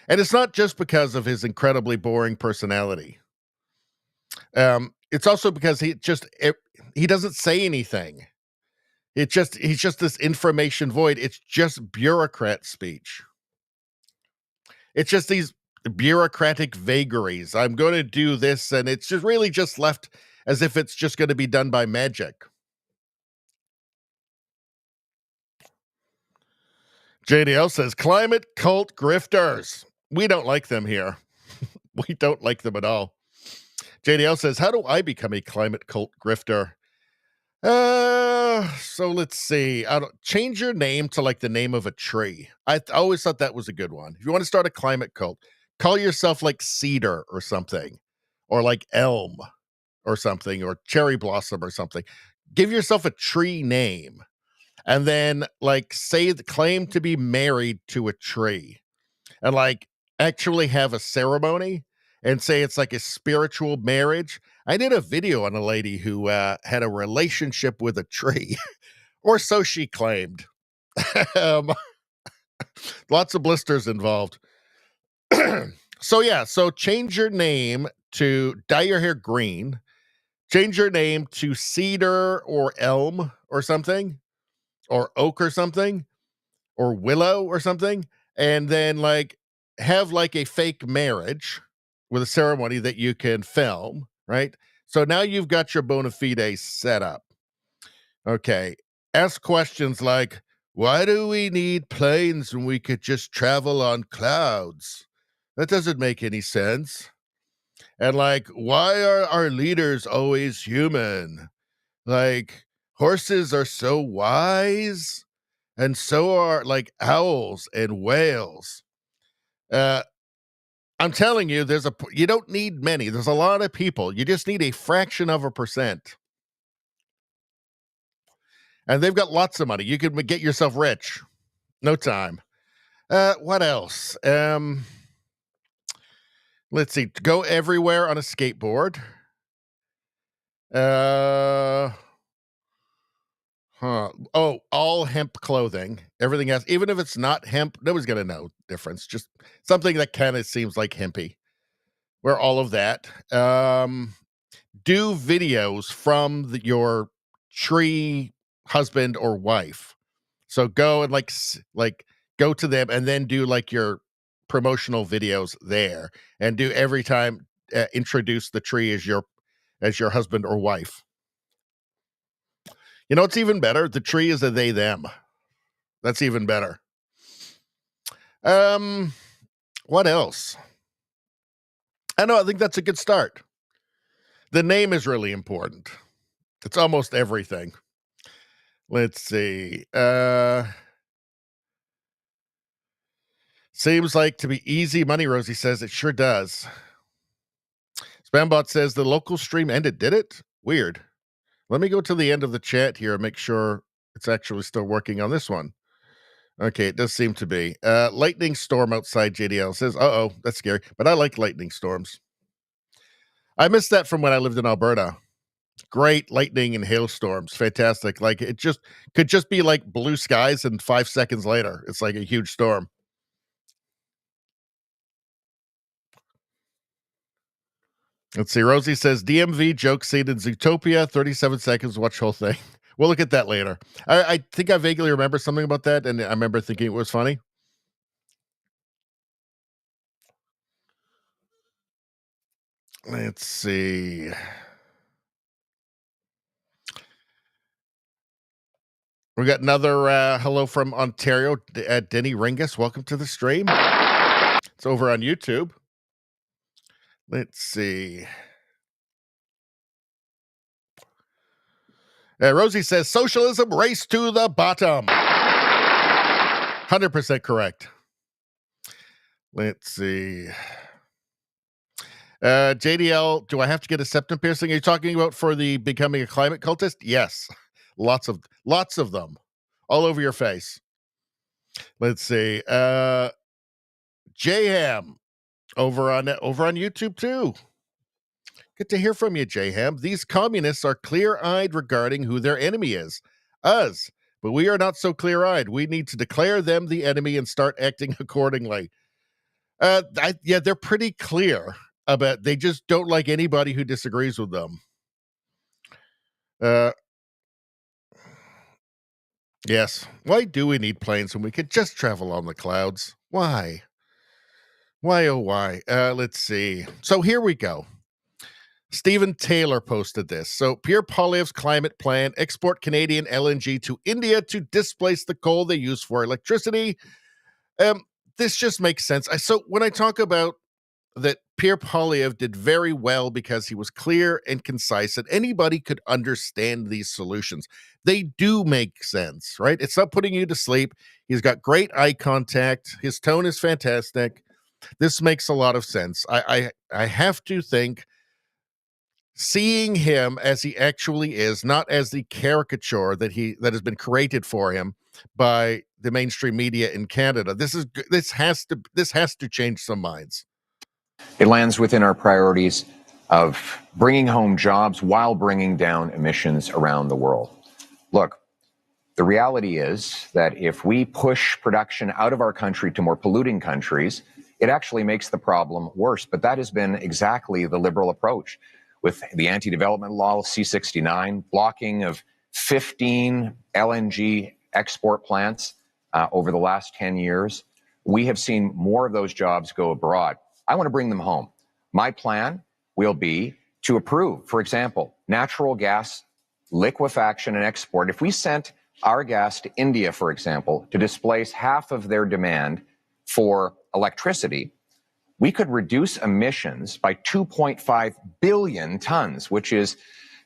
And it's not just because of his incredibly boring personality. It's also because he doesn't say anything. He's just this information void. It's just bureaucrat speech. It's just these bureaucratic vagaries. I'm going to do this, and it's just really just left as if it's just going to be done by magic. JDL says, climate cult grifters. We don't like them here. We don't like them at all. JDL says, how do I become a climate cult grifter? So let's see. Change your name to like the name of a tree. I always thought that was a good one. If you want to start a climate cult, call yourself like Cedar or something, or like Elm or something, or Cherry Blossom or something. Give yourself a tree name, and then like claim to be married to a tree, and like actually have a ceremony and say it's like a spiritual marriage. I did a video on a lady who had a relationship with a tree, or so she claimed. Lots of blisters involved. So change your name to dye your hair green. Change your name to Cedar or Elm or something, or Oak or something, or Willow or something, and then like have like a fake marriage with a ceremony that you can film, right? So now you've got your bona fide set up. Okay. Ask questions like, why do we need planes when we could just travel on clouds? That doesn't make any sense. And like, why are our leaders always human? Like, horses are so wise, and so are like owls and whales. I'm telling you, you don't need many. There's a lot of people. You just need a fraction of a percent. And they've got lots of money. You can get yourself rich. No time. What else? Let's see. Go everywhere on a skateboard. Oh, all hemp clothing. Everything else, even if it's not hemp, nobody's gonna know difference. Just something that kind of seems like hempy. Wear all of that. Do videos from your tree husband or wife. So go and like go to them and then do like your promotional videos there, and do every time introduce the tree as your husband or wife. You know what's even better? The tree is a they them. That's even better. What else? I think that's a good start. The name is really important. It's almost everything. Let's see. Seems like to be easy money, Rosie says. It sure does. Spambot says the local stream ended. Did it? Weird. Let me go to the end of the chat here and make sure it's actually still working on this one. Okay, it does seem to be. Lightning storm outside, JDL says, uh-oh, that's scary. But I like lightning storms. I missed that from when I lived in Alberta. Great lightning and hailstorms. Fantastic. Like, it just could just be like blue skies, and 5 seconds later, it's like a huge storm. Let's see. Rosie says, DMV joke scene in Zootopia, 37 seconds, watch whole thing. We'll look at that later. I think I vaguely remember something about that, and I remember thinking it was funny. Let's see. We got another hello from Ontario, Denny Ringus. Welcome to the stream. It's over on YouTube. Let's see. Rosie says, socialism, race to the bottom. 100% correct. Let's see. JDL, do I have to get a septum piercing? Are you talking about for the becoming a climate cultist? Yes. Lots of them. All over your face. Let's see. J-Ham over on YouTube too. Good to hear from you, J-Ham. These communists are clear-eyed regarding who their enemy is. Us. But we are not so clear-eyed. We need to declare them the enemy and start acting accordingly. Yeah, they're pretty clear about they just don't like anybody who disagrees with them. Yes. Why do we need planes when we could just travel on the clouds? Why? Why, oh, why? Let's see. So here we go. Stephen Taylor posted this. So Pierre Poilievre's climate plan, export Canadian LNG to India to displace the coal they use for electricity. This just makes sense. So when I talk about that Pierre Poilievre did very well because he was clear and concise and anybody could understand these solutions. They do make sense, right? It's not putting you to sleep. He's got great eye contact. His tone is fantastic. This makes a lot of sense. I have to think seeing him as he actually is, not as the caricature that has been created for him by the mainstream media in Canada. This has to change some minds. It lands within our priorities of bringing home jobs while bringing down emissions around the world. Look, the reality is that if we push production out of our country to more polluting countries, it actually makes the problem worse. But that has been exactly the Liberal approach with the anti-development law, C-69, blocking of 15 LNG export plants over the last 10 years. We have seen more of those jobs go abroad. I want to bring them home. My plan will be to approve, for example, natural gas liquefaction and export. If we sent our gas to India, for example, to displace half of their demand for electricity, we could reduce emissions by 2.5 billion tons, which is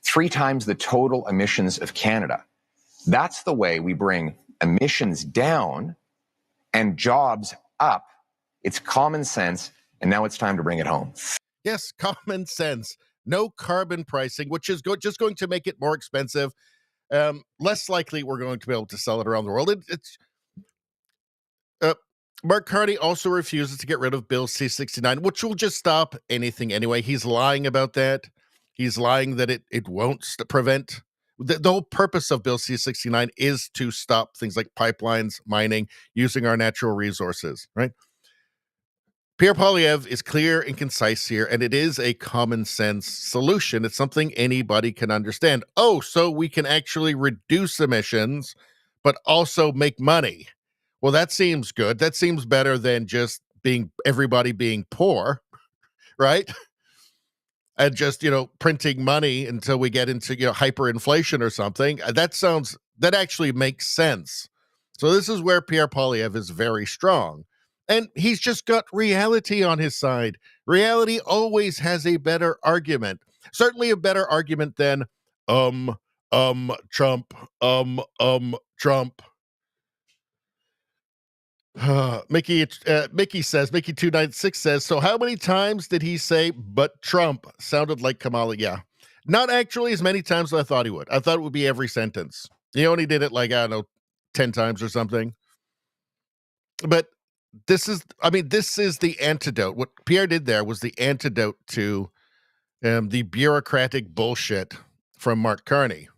3 times the total emissions of Canada. That's the way we bring emissions down and jobs up. It's common sense, and now it's time to bring it home. Yes, common sense. No carbon pricing, which is just going to make it more expensive. Less likely we're going to be able to sell it around the world. Mark Carney also refuses to get rid of Bill C-69, which will just stop anything anyway. He's lying about that. He's lying that it won't prevent. The whole purpose of Bill C-69 is to stop things like pipelines, mining, using our natural resources, right? Pierre Poilievre is clear and concise here, and it is a common sense solution. It's something anybody can understand. Oh, so we can actually reduce emissions, but also make money. Well, that seems good. That seems better than just everybody being poor, right? And just, printing money until we get into, hyperinflation or something. That actually makes sense. So this is where Pierre Poilievre is very strong. And he's just got reality on his side. Reality always has a better argument. Certainly a better argument than, Trump, Trump. Mickey 296 says, so how many times did he say, but Trump? Sounded like Kamala. Yeah. Not actually as many times as I thought he would. I thought it would be every sentence. He only did it 10 times or something. But this is the antidote. What Pierre did there was the antidote to the bureaucratic bullshit from Mark Carney.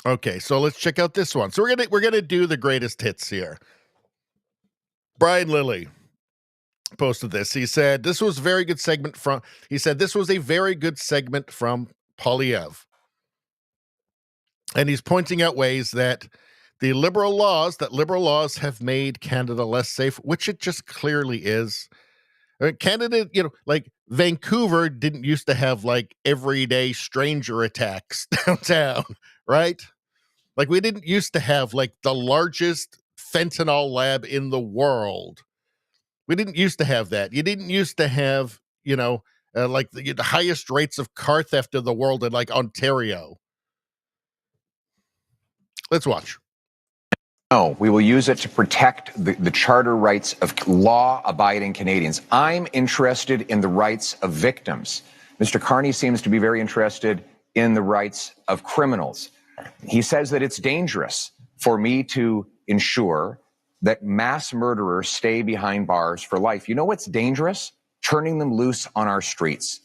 Okay, so let's check out this one. So we're gonna do the greatest hits here. Brian Lilly posted this. He said this was a very good segment from. He said this was a very good segment from Polyev, and he's pointing out ways that the liberal laws have made Canada less safe, which it just clearly is. Canada, like Vancouver didn't used to have like everyday stranger attacks downtown, right? Like we didn't used to have like the largest fentanyl lab in the world. We didn't used to have that. You didn't used to have, like the highest rates of car theft in the world in like Ontario. Let's watch. No, we will use it to protect the charter rights of law-abiding Canadians. I'm interested in the rights of victims. Mr. Carney seems to be very interested in the rights of criminals. He says that it's dangerous for me to ensure that mass murderers stay behind bars for life. You know what's dangerous? Turning them loose on our streets.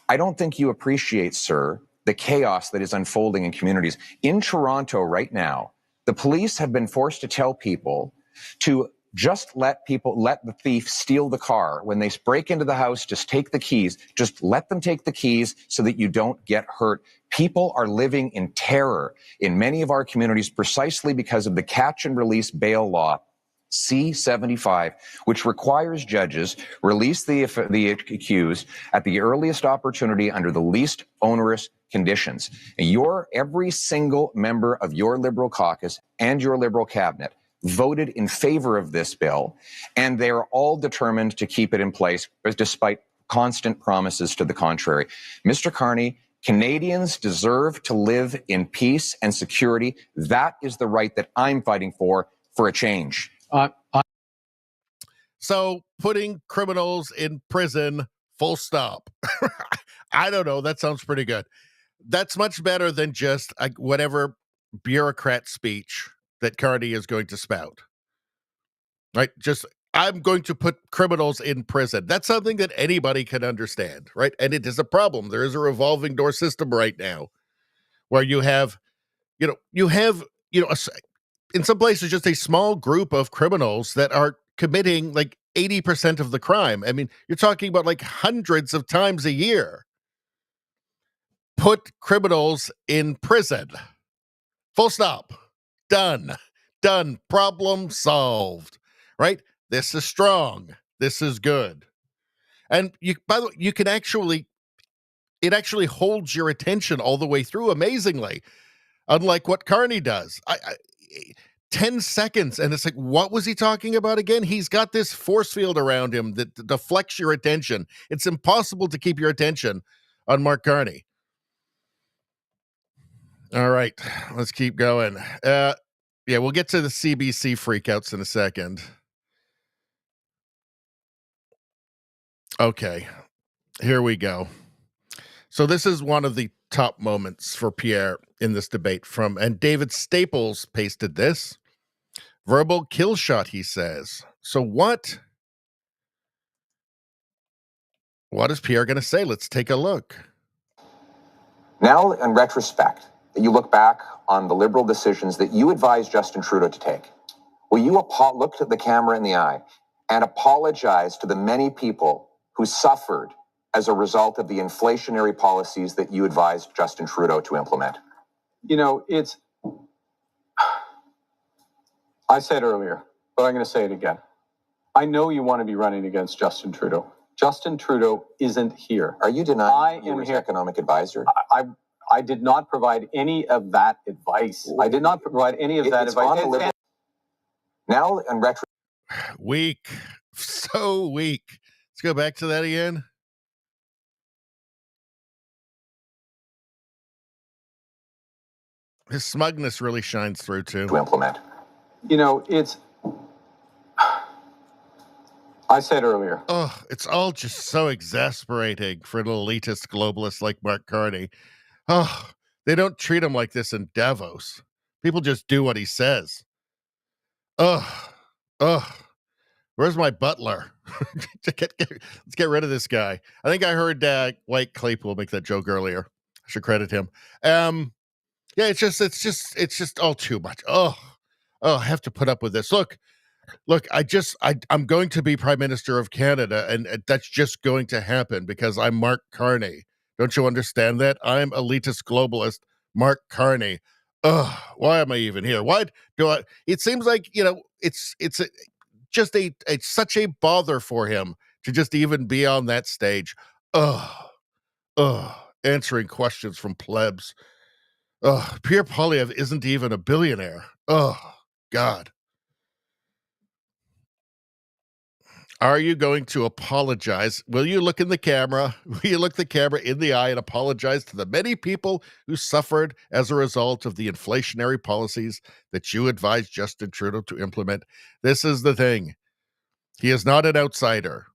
I don't think you appreciate, sir, the chaos that is unfolding in communities. In Toronto right now, the police have been forced to tell people to just let the thief steal the car. When they break into the house, just take the keys. Just let them take the keys so that you don't get hurt. People are living in terror in many of our communities precisely because of the catch and release bail law, C-75, which requires judges release the accused at the earliest opportunity under the least onerous conditions. Every single member of your Liberal caucus and your Liberal cabinet voted in favor of this bill, and they're all determined to keep it in place despite constant promises to the contrary. Mr. Carney, Canadians deserve to live in peace and security. That is the right that I'm fighting for a change. So putting criminals in prison, full stop. I don't know. That sounds pretty good. That's much better than just whatever bureaucrat speech that Carney is going to spout. Right? Just, I'm going to put criminals in prison. That's something that anybody can understand, right? And it is a problem. There is a revolving door system right now where you have, in some places, just a small group of criminals that are committing like 80% of the crime. I mean, you're talking about like hundreds of times a year. Put criminals in prison. Full stop. Done. Problem solved. Right? This is strong. This is good. And by the way, it actually holds your attention all the way through amazingly, unlike what Carney does. 10 seconds, and it's like, what was he talking about again? He's got this force field around him that deflects your attention. It's impossible to keep your attention on Mark Carney. All right, let's keep going. We'll get to the CBC freakouts in a second. Okay, here we go. So this is one of the top moments for Pierre in this debate and David Staples pasted this. Verbal kill shot, he says. So what is Pierre going to say? Let's take a look. Now, in retrospect, that you look back on the Liberal decisions that you advised Justin Trudeau to take, will you look at the camera in the eye and apologize to the many people who suffered as a result of the inflationary policies that you advised Justin Trudeau to implement? I said earlier, but I'm going to say it again. I know you want to be running against Justin Trudeau. Justin Trudeau isn't here. Are you denying he was economic advisor? I did not provide any of that advice. I did not provide any of that advice. Now, in retro, weak, so weak. Let's go back to that again. His smugness really shines through too. To implement. I said earlier. Oh, it's all just so exasperating for an elitist globalist like Mark Carney. Oh, they don't treat him like this in Davos. People just do what he says. Ugh. Where's my butler? Let's get rid of this guy. I think I heard White Claypool make that joke earlier. I should credit him. Yeah, it's just all too much. I have to put up with this. Look, I'm going to be Prime Minister of Canada, and that's just going to happen because I'm Mark Carney. Don't you understand that? I'm elitist globalist Mark Carney. Why am I even here? Why do I? It seems like, it's such a bother for him to just even be on that stage. Answering questions from plebs. Pierre Poilievre isn't even a billionaire. God. Are you going to apologize? Will you look in the camera? Will you look the camera in the eye and apologize to the many people who suffered as a result of the inflationary policies that you advised Justin Trudeau to implement? This is the thing. He is not an outsider.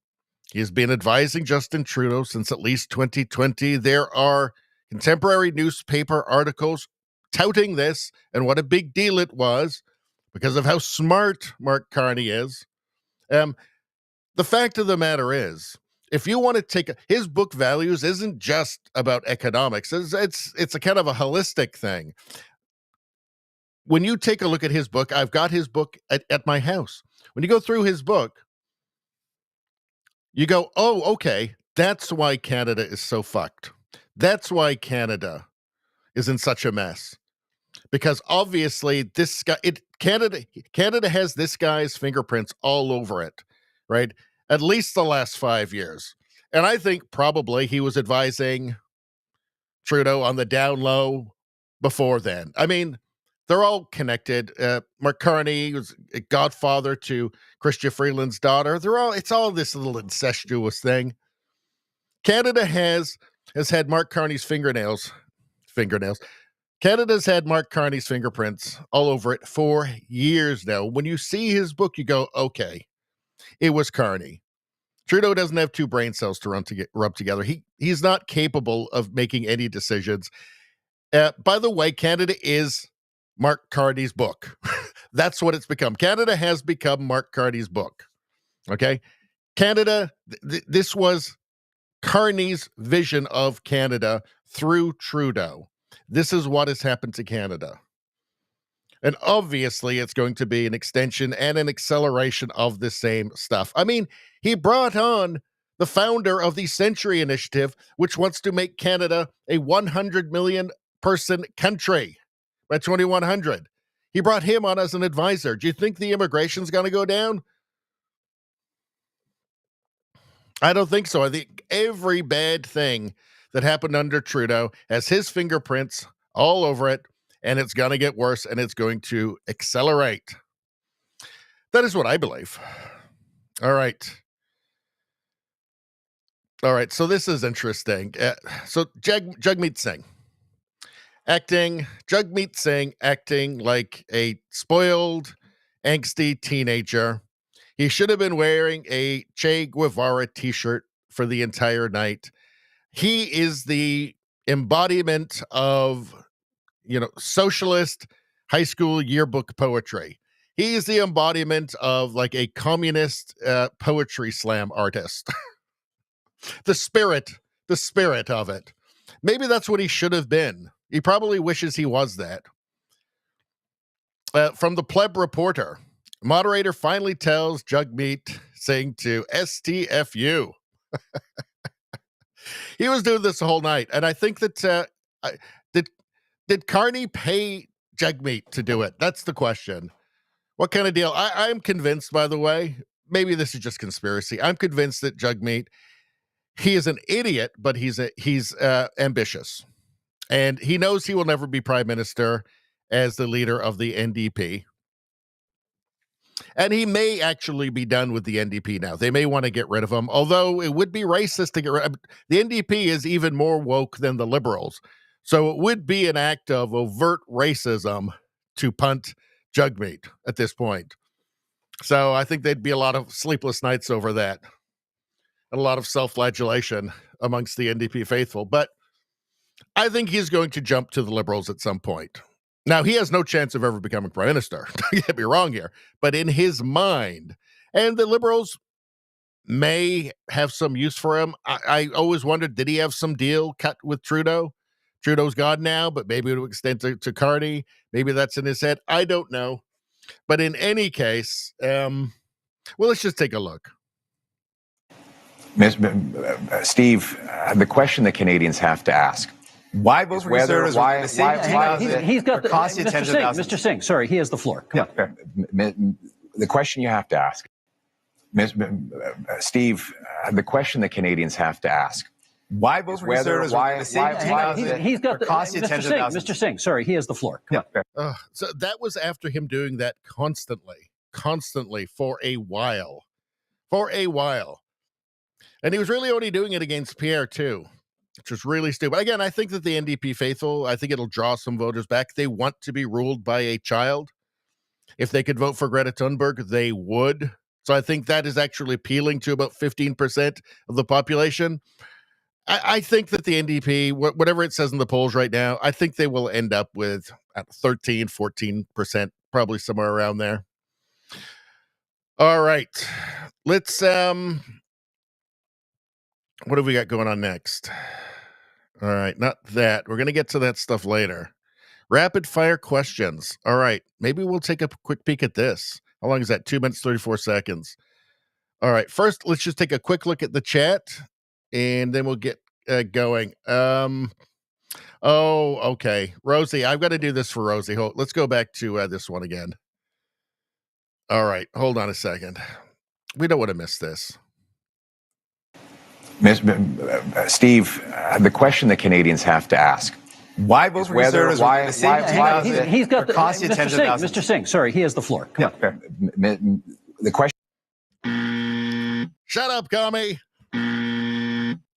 He has been advising Justin Trudeau since at least 2020. There are contemporary newspaper articles touting this and what a big deal it was because of how smart Mark Carney is. The fact of the matter is, if you want to take his book Values isn't just about economics. It's a kind of a holistic thing. When you take a look at his book, I've got his book at my house. When you go through his book, you go, oh, okay, that's why Canada is so fucked. That's why Canada is in such a mess. Because obviously Canada has this guy's fingerprints all over it, right? At least the last 5 years. And I think probably he was advising Trudeau on the down low before then. I mean, they're all connected. Mark Carney was a godfather to Chrystia Freeland's daughter. It's all this little incestuous thing. Canada has had Mark Carney's fingernails. Canada's had Mark Carney's fingerprints all over it for years now. When you see his book, you go, okay, it was Carney. Trudeau doesn't have two brain cells to rub together. He's not capable of making any decisions. By the way, Canada is Mark Carney's book. That's what it's become. Canada has become Mark Carney's book. Okay? Canada, this was Carney's vision of Canada through Trudeau. This is what has happened to Canada. And obviously, it's going to be an extension and an acceleration of the same stuff. I mean, he brought on the founder of the Century Initiative, which wants to make Canada a 100 million person country by 2100. He brought him on as an advisor. Do you think the immigration's going to go down? I don't think so. I think every bad thing that happened under Trudeau has his fingerprints all over it, and it's going to get worse, and it's going to accelerate. That is what I believe. All right, so this is interesting. So Jagmeet Singh acting like a spoiled, angsty teenager. He should have been wearing a Che Guevara t-shirt for the entire night. He is the embodiment of, socialist high school yearbook poetry. He is the embodiment of like a communist poetry slam artist. the spirit of it. Maybe that's what he should have been. He probably wishes he was that. From the Pleb Reporter, moderator finally tells Jagmeet Singh to STFU. He was doing this the whole night, and I think that did Carney pay Jagmeet to do it? That's the question. What kind of deal? I'm convinced, by the way, maybe this is just conspiracy. I'm convinced that Jagmeet, he is an idiot, but he's ambitious, and he knows he will never be prime minister as the leader of the NDP. And he may actually be done with the NDP now. They may want to get rid of him, although it would be racist to get rid of him. The NDP is even more woke than the Liberals. So it would be an act of overt racism to punt Jagmeet at this point. So I think there'd be a lot of sleepless nights over that. And a lot of self-flagellation amongst the NDP faithful. But I think he's going to jump to the Liberals at some point. Now, he has no chance of ever becoming prime minister. Don't get me wrong here. But in his mind, and the Liberals may have some use for him. I always wondered, did he have some deal cut with Trudeau? Trudeau's gone now, but maybe to extend to Carney. Maybe that's in his head. I don't know. But in any case, well, let's just take a look. Steve, the question that Canadians have to ask. Why vote for Conservatives? He's got the Mr. Singh, sorry, he has the floor. Come on. The question you have to ask, Steve, the question that Canadians have to ask. Why vote for Conservatives? He's got the Mr. Singh, sorry, he has the floor. Come on. So that was after him doing that constantly for a while. And he was really only doing it against Pierre, too, which was really stupid. Again, I think that the NDP faithful, I think it'll draw some voters back. They want to be ruled by a child. If they could vote for Greta Thunberg, they would. So I think that is actually appealing to about 15% of the population. I think that the NDP, whatever it says in the polls right now, I think they will end up with 13, 14%, probably somewhere around there. All right. Let's, what have we got going on next? All right, not that. We're going to get to that stuff later. Rapid fire questions. All right, maybe we'll take a quick peek at this. How long is that? 2 minutes, 34 seconds. All right, first, let's just take a quick look at the chat, and then we'll get going. Okay. Rosie, I've got to do this for Rosie. Let's go back to this one again. All right, hold on a second. We don't want to miss this. Steve, the question that Canadians have to ask. Why vote for Conservatives? He's got the Mr. Singh, sorry, he has the floor. Come on. The question. Shut up, Commie.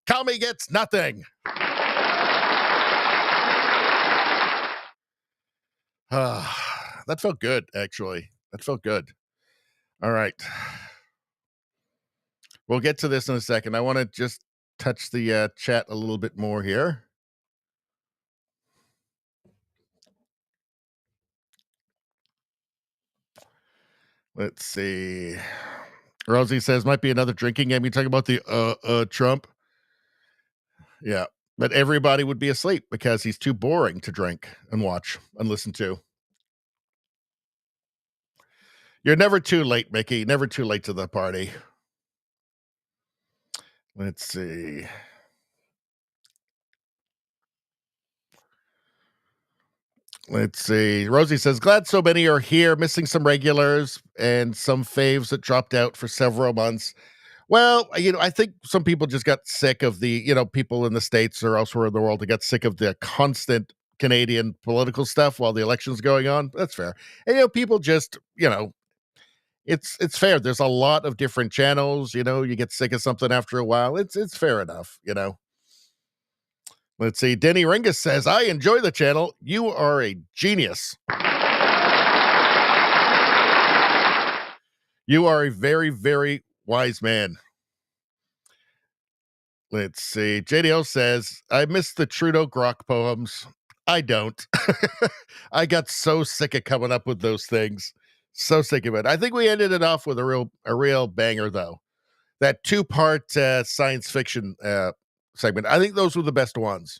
Commie gets nothing. That felt good, actually. That felt good. All right. We'll get to this in a second. I want to just touch the chat a little bit more here. Let's see. Rosie says, might be another drinking game. You talking about the Trump? Yeah. But everybody would be asleep because he's too boring to drink and watch and listen to. You're never too late, Mickey. Never too late to the party. Let's see. Rosie says, glad so many are here, missing some regulars and some faves that dropped out for several months. Well, I think some people just got sick of the, people in the States or elsewhere in the world that got sick of the constant Canadian political stuff while the election's going on. That's fair. And, people just, it's fair. There's a lot of different channels, you get sick of something after a while. It's fair enough, Let's see. Denny Ringus says, I enjoy the channel. You are a genius. You are a very, very wise man. Let's see. JDL says, I miss the Trudeau Grok poems. I don't. I got so sick of coming up with those things. So sick of it. I think we ended it off with a real banger, though. That 2-part science fiction segment. I think those were the best ones.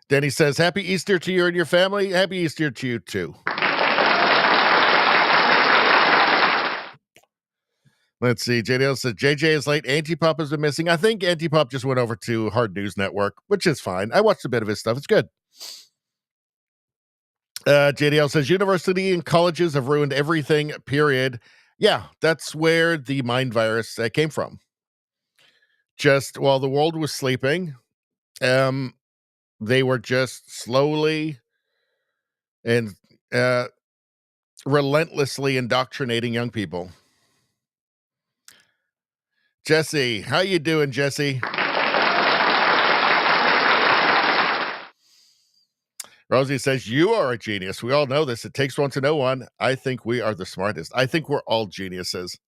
Denny says, happy Easter to you and your family. Happy Easter to you, too. Let's see. JDL says, JJ is late. Antipop has been missing. I think Antipop just went over to Hard News Network, which is fine. I watched a bit of his stuff. It's good. JDL says, university and colleges have ruined everything, period. Yeah, that's where the mind virus came from. Just while the world was sleeping, they were just slowly and relentlessly indoctrinating young people. Jesse, how you doing, Jesse? Rosie says, you are a genius. We all know this. It takes one to know one. I think we are the smartest. I think we're all geniuses.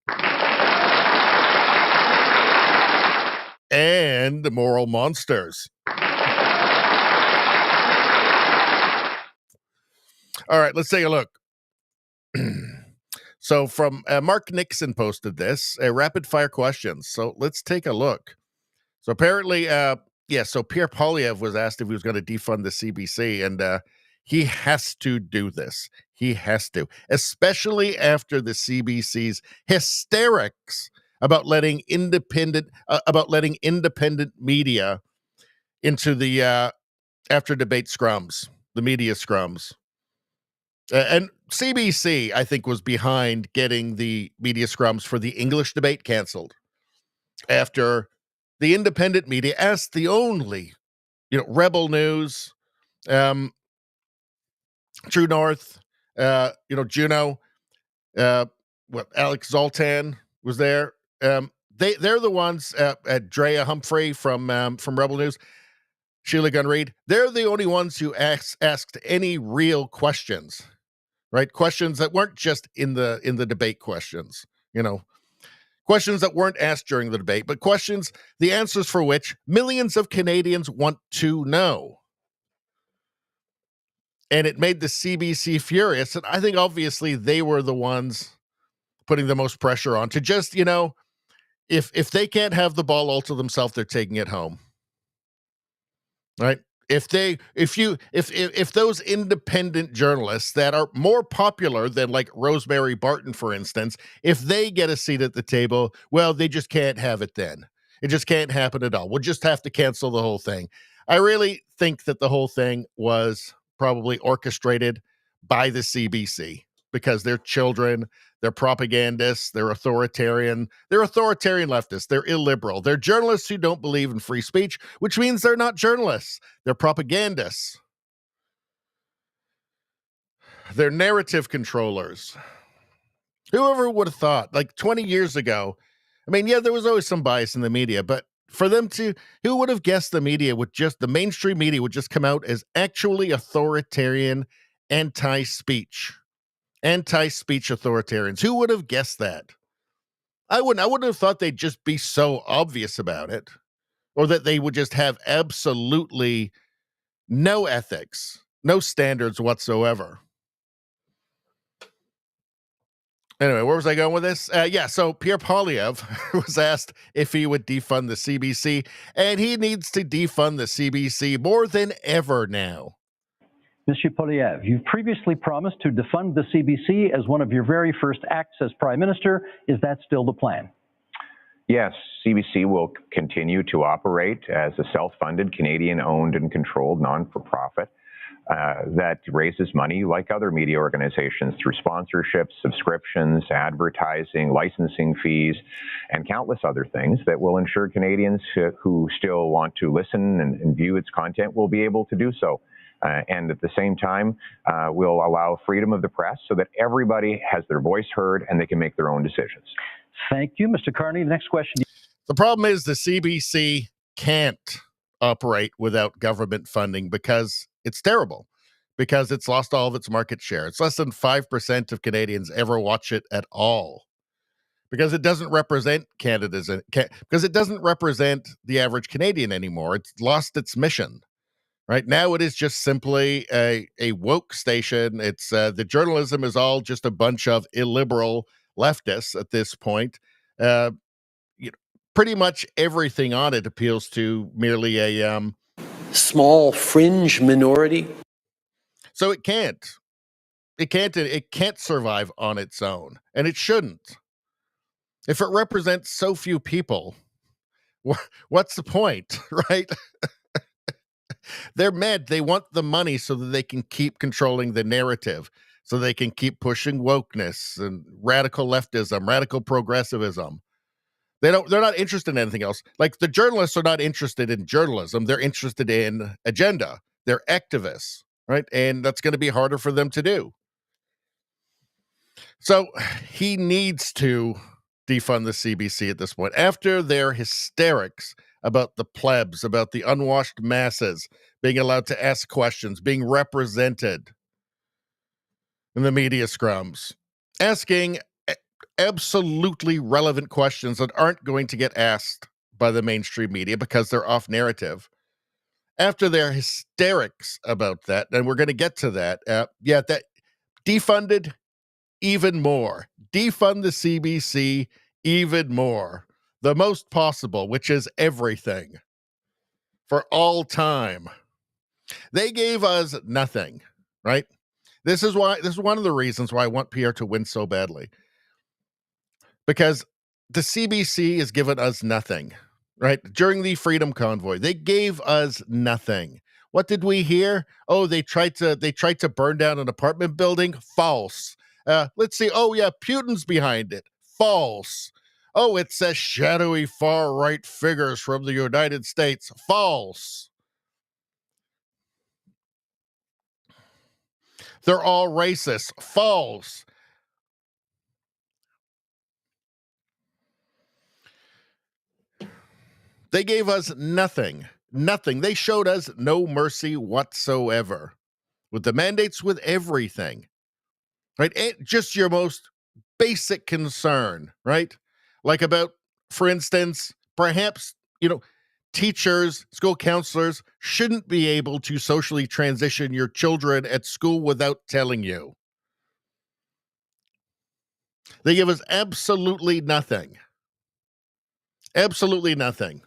And moral monsters. All right, let's take a look. So from Mark Nixon posted this, rapid fire questions. So let's take a look. So apparently, so Pierre Poilievre was asked if he was going to defund the CBC, and he has to do this. He has to, especially after the CBC's hysterics about letting independent media into the after debate scrums, the media scrums. And CBC, I think, was behind getting the media scrums for the English debate canceled after the independent media asked the only, Rebel News, True North, Juno, Alex Zoltan was there. They're the ones, Drea Humphrey from Rebel News, Sheila Gunn Reid. They're the only ones who asked any real questions. Right? Questions that weren't just in the debate questions, questions that weren't asked during the debate, but questions, the answers for which millions of Canadians want to know. And it made the CBC furious. And I think obviously they were the ones putting the most pressure on to just, if they can't have the ball all to themselves, they're taking it home. Right? If those independent journalists that are more popular than like Rosemary Barton, for instance, if they get a seat at the table, well, they just can't have it then. It just can't happen at all. We'll just have to cancel the whole thing. I really think that the whole thing was probably orchestrated by the CBC because they're children, they're propagandists, they're authoritarian leftists, they're illiberal, they're journalists who don't believe in free speech, which means they're not journalists, they're propagandists. They're narrative controllers. Whoever would have thought, like 20 years ago, there was always some bias in the media, but for them to, who would have guessed the mainstream media would just come out as actually authoritarian, anti-speech authoritarians? Who would have guessed that? I wouldn't have thought they'd just be so obvious about it, or that they would just have absolutely no ethics, no standards whatsoever. Anyway, where was I going with this? So Pierre Poilievre was asked if he would defund the CBC, and he needs to defund the CBC more than ever now. Monsieur Poilievre, you've previously promised to defund the CBC as one of your very first acts as Prime Minister. Is that still the plan? Yes, CBC will continue to operate as a self-funded, Canadian-owned and controlled non-for-profit that raises money like other media organizations through sponsorships, subscriptions, advertising, licensing fees, and countless other things that will ensure Canadians who still want to listen and view its content will be able to do so. And at the same time, we'll allow freedom of the press so that everybody has their voice heard and they can make their own decisions. Thank you, Mr. Carney. The next question. The problem is the CBC can't operate without government funding because it's terrible, because it's lost all of its market share. It's less than 5% of Canadians ever watch it at all, because it doesn't represent because it doesn't represent the average Canadian anymore. It's lost its mission. Right now, it is just simply a woke station. It's the journalism is all just a bunch of illiberal leftists at this point. Pretty much everything on it appeals to merely a small fringe minority. So it can't survive on its own, and it shouldn't. If it represents so few people, what's the point, right? They're mad. They want the money so that they can keep controlling the narrative, so they can keep pushing wokeness and radical leftism, radical progressivism. They're not interested in anything else. Like, the journalists are not interested in journalism. They're interested in agenda. They're activists, right? And that's going to be harder for them to do. So he needs to defund the CBC at this point. After their hysterics about the plebs, about the unwashed masses being allowed to ask questions, being represented in the media scrums, asking absolutely relevant questions that aren't going to get asked by the mainstream media because they're off narrative. After their hysterics about that, and we're going to get to that, that Defunded even more. Defund the CBC even more. The most possible, which is everything for all time. They gave us nothing, right? This is one of the reasons why I want Pierre to win so badly. Because the CBC has given us nothing, right? During the Freedom Convoy, they gave us nothing. What did we hear? Oh, they tried to burn down an apartment building. False. Let's see. Oh yeah, Putin's behind it. False. Oh, it says shadowy far-right figures from the United States. False. They're all racist. False. They gave us nothing. Nothing. They showed us no mercy whatsoever. With the mandates, with everything. Right? Just your most basic concern, right? Like about, for instance, perhaps, teachers, school counselors shouldn't be able to socially transition your children at school without telling you. They give us absolutely nothing. Absolutely nothing.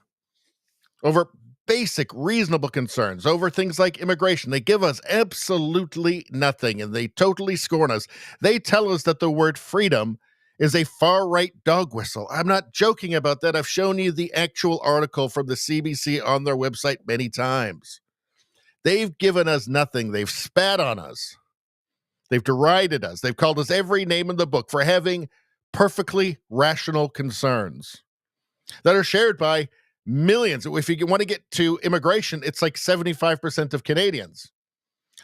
Over basic, reasonable concerns, over things like immigration. They give us absolutely nothing, and they totally scorn us. They tell us that the word freedom is a far-right dog whistle. I'm not joking about that. I've shown you the actual article from the CBC on their website many times. They've given us nothing. They've spat on us. They've derided us. They've called us every name in the book for having perfectly rational concerns that are shared by millions. If you want to get to immigration, it's like 75% of Canadians.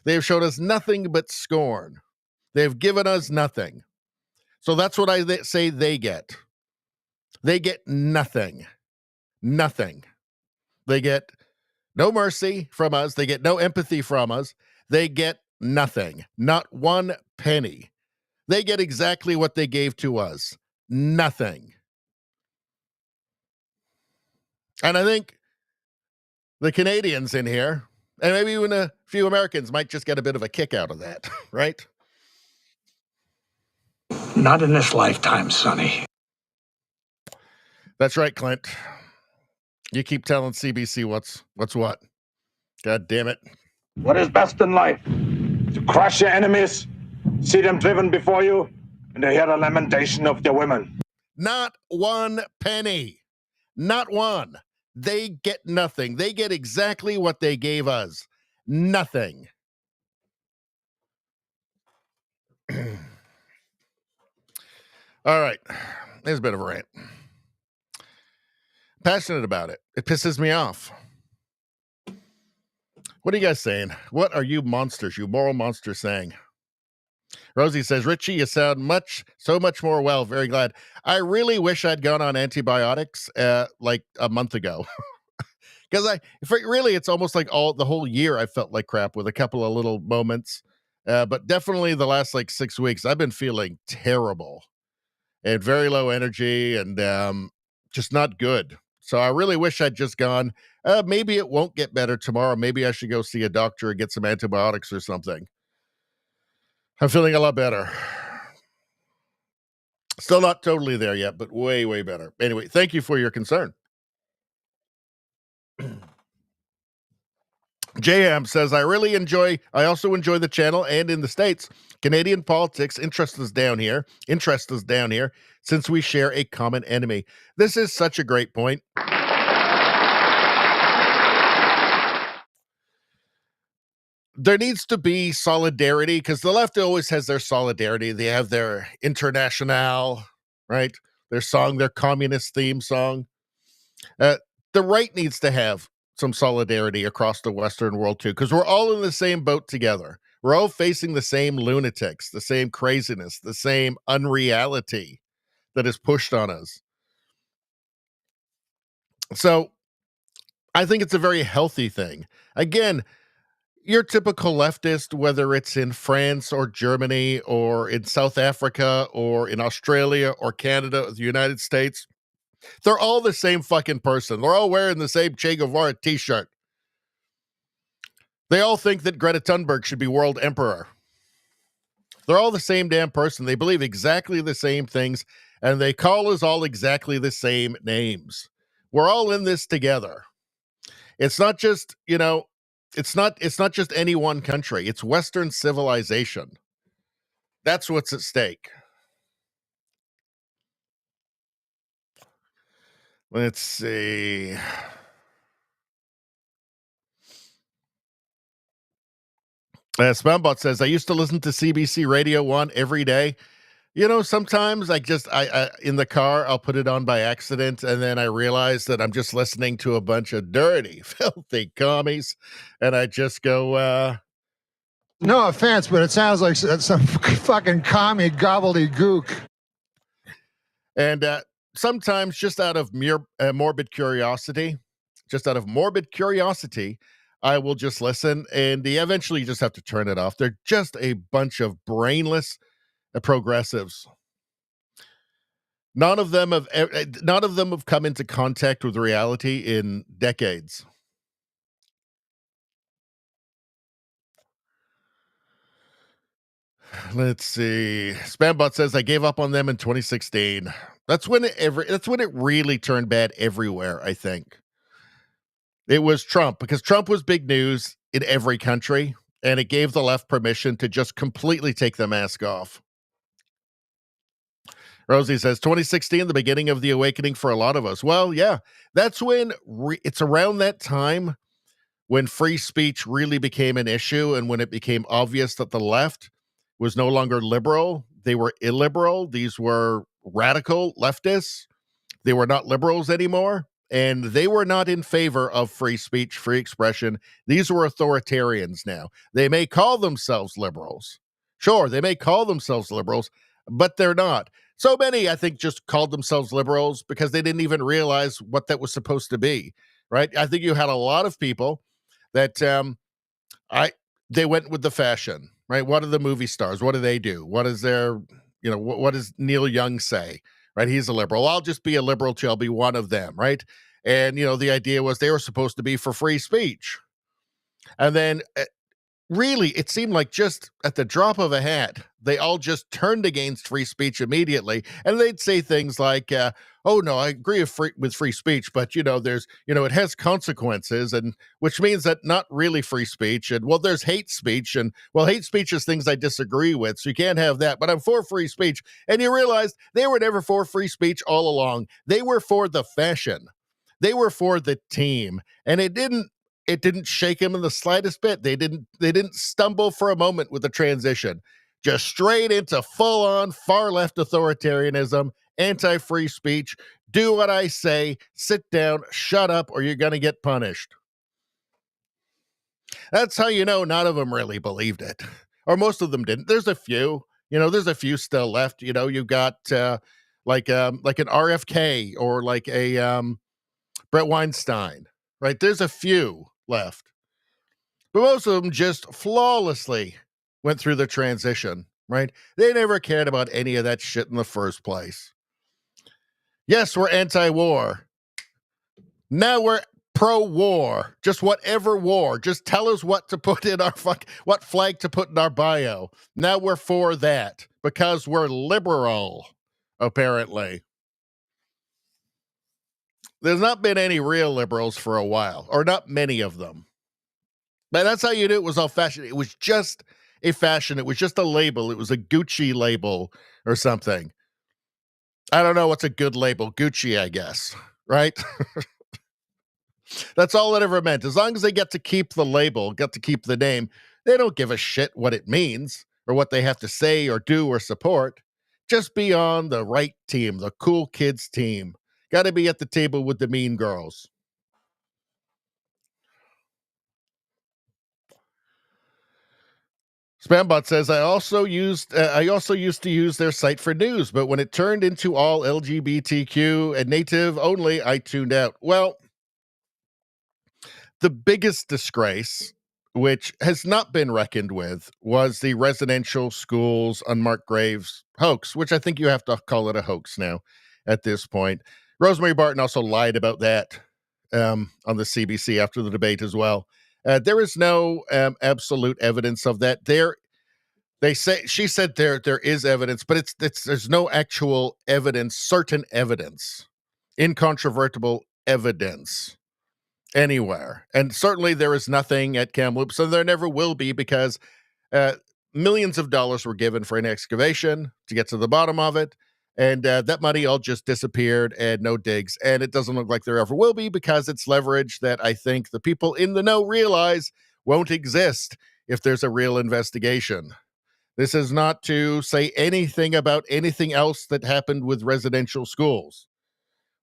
They have shown us nothing but scorn. They have given us nothing. So that's what I say they get. They get nothing. Nothing. They get no mercy from us. They get no empathy from us. They get nothing. Not one penny. They get exactly what they gave to us. Nothing. And I think the Canadians in here, and maybe even a few Americans, might just get a bit of a kick out of that, right? Not in this lifetime, Sonny. That's right, Clint. You keep telling CBC what's what. God damn it. What is best in life? To crush your enemies, see them driven before you, and to hear the lamentation of their women. Not one penny. Not one. They get nothing. They get exactly what they gave us. Nothing. All right. There's a bit of a rant. Passionate about it. It pisses me off. What are you guys saying? What are you monsters, you moral monsters saying? Rosie says, Richie, you sound so much more well. Very glad. I really wish I'd gone on antibiotics like a month ago. Because it's almost like the whole year I felt like crap with a couple of little moments. But definitely the last 6 weeks, I've been feeling terrible and very low energy and just not good. So I really wish I'd just gone, maybe it won't get better tomorrow. Maybe I should go see a doctor and get some antibiotics or something. I'm feeling a lot better. Still not totally there yet, but way, way better. Anyway, thank you for your concern. JM says, I also enjoy the channel and in the States. Canadian politics interest us down here, since we share a common enemy. This is such a great point. There needs to be solidarity because the left always has their solidarity. They have their international, right? Their song, their communist theme song. The right needs to have some solidarity across the Western world too, because we're all in the same boat together. We're all facing the same lunatics, the same craziness, the same unreality that is pushed on us. So I think it's a very healthy thing. Again, your typical leftist, whether it's in France or Germany or in South Africa or in Australia or Canada or the United States, they're all the same fucking person. They're all wearing the same Che Guevara t-shirt. They all think that Greta Thunberg should be world emperor. They're all the same damn person. They believe exactly the same things, and they call us all exactly the same names. We're all in this together. It's not just, it's not just any one country. It's Western civilization. That's what's at stake. Let's see. Spambot says, I used to listen to CBC Radio 1 every day. Sometimes I in the car, I'll put it on by accident, and then I realize that I'm just listening to a bunch of dirty, filthy commies, and I just go, No offense, but it sounds like some fucking commie gobbledygook. And sometimes just out of morbid curiosity, I will just listen, and eventually you just have to turn it off. They're just a bunch of brainless progressives. None of them have come into contact with reality in decades. Let's see. Spambot says, I gave up on them in 2016. That's when it really turned bad everywhere, I think. It was Trump, because Trump was big news in every country, and it gave the left permission to just completely take the mask off. Rosie says, 2016, the beginning of the awakening for a lot of us. Well, yeah, that's when it's around that time when free speech really became an issue, and when it became obvious that the left was no longer liberal. They were illiberal. These were radical leftists. They were not liberals anymore, and they were not in favor of free speech, free expression. These were authoritarians now. They may call themselves liberals. Sure, they may call themselves liberals, but they're not. So many, I think, just called themselves liberals because they didn't even realize what that was supposed to be, right? I think you had a lot of people that they went with the fashion, right? What are the movie stars? What do they do? What is their, what does Neil Young say, right? He's a liberal. I'll just be a liberal too. I'll be one of them, right? And, the idea was they were supposed to be for free speech. And then really, it seemed like just at the drop of a hat, they all just turned against free speech immediately. And they'd say things like, oh, no, I agree with free speech, but, there's, it has consequences, and which means that not really free speech. And, well, there's hate speech. And, well, hate speech is things I disagree with, so you can't have that. But I'm for free speech. And you realize they were never for free speech all along. They were for the fashion. They were for the team. And it didn't shake them in the slightest bit. They didn't stumble for a moment with the transition. Just straight into full-on far-left authoritarianism, anti-free speech. Do what I say, sit down, shut up, or you're going to get punished. That's how none of them really believed it. Or most of them didn't. There's a few. There's a few still left. You've got like an RFK or like a Brett Weinstein, right? There's a few left. But most of them just flawlessly went through the transition, right? They never cared about any of that shit in the first place. Yes, we're anti-war. Now we're pro-war. Just whatever war. Just tell us what to put in our what flag to put in our bio. Now we're for that because we're liberal, apparently. There's not been any real liberals for a while, or not many of them. But that's how you knew it was all fashion. It was just a fashion. It was just a label. It was a Gucci label or something. I don't know what's a good label. Gucci, I guess. Right? That's all it ever meant. As long as they get to keep the label, get to keep the name, they don't give a shit what it means or what they have to say or do or support. Just be on the right team, the cool kids team. Got to be at the table with the mean girls. Spambot says, I also used to use their site for news, but when it turned into all LGBTQ and native only, I tuned out. Well, the biggest disgrace, which has not been reckoned with, was the residential schools unmarked graves hoax, which I think you have to call it a hoax now at this point. Rosemary Barton also lied about that on the CBC after the debate as well. There is no absolute evidence of that. She said there is evidence, but there's no actual evidence, certain evidence, incontrovertible evidence anywhere. And certainly there is nothing at Kamloops, and there never will be, because millions of dollars were given for an excavation to get to the bottom of it. And that money all just disappeared and no digs. And it doesn't look like there ever will be, because it's leverage that I think the people in the know realize won't exist if there's a real investigation. This is not to say anything about anything else that happened with residential schools.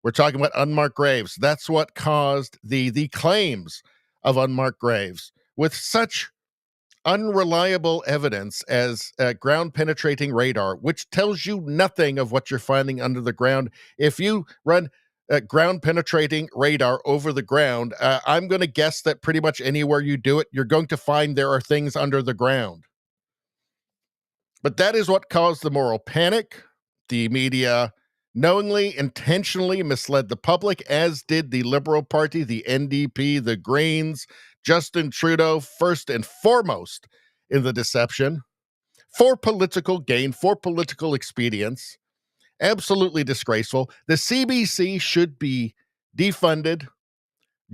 We're talking about unmarked graves. That's what caused the claims of unmarked graves with such unreliable evidence as ground penetrating radar, which tells you nothing of what you're finding under the ground. If you run ground penetrating radar over the ground, I'm going to guess that pretty much anywhere you do it, you're going to find there are things under the ground. But that is what caused the moral panic. The media knowingly, intentionally misled the public, as did the Liberal Party, the NDP, the Greens, Justin Trudeau, first and foremost in the deception, for political gain, for political expedience. Absolutely disgraceful. The CBC should be defunded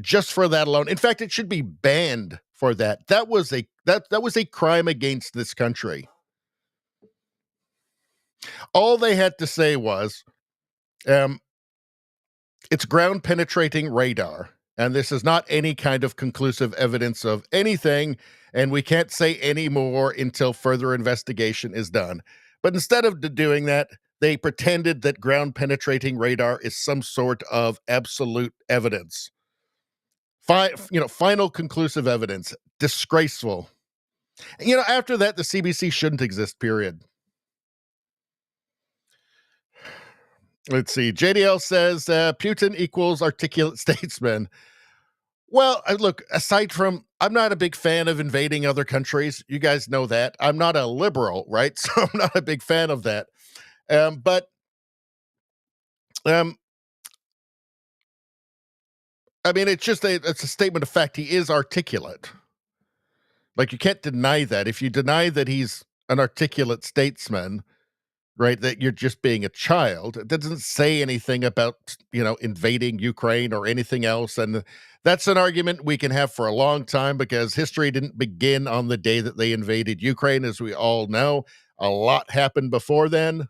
just for that alone. In fact, it should be banned for that. That was a crime against this country. All they had to say was, it's ground penetrating radar, and this is not any kind of conclusive evidence of anything, and we can't say any more until further investigation is done. But instead of doing that, they pretended that ground penetrating radar is some sort of absolute evidence. Final conclusive evidence. Disgraceful. After that, the CBC shouldn't exist, period. Let's see. JDL says Putin equals articulate statesman. Well, look, aside from, I'm not a big fan of invading other countries. You guys know that. I'm not a liberal, right? So I'm not a big fan of that. But I mean, it's a statement of fact. He is articulate. Like, you can't deny that. If you deny that he's an articulate statesman, right, that you're just being a child. It doesn't say anything about, invading Ukraine or anything else. And that's an argument we can have for a long time, because history didn't begin on the day that they invaded Ukraine, as we all know. A lot happened before then.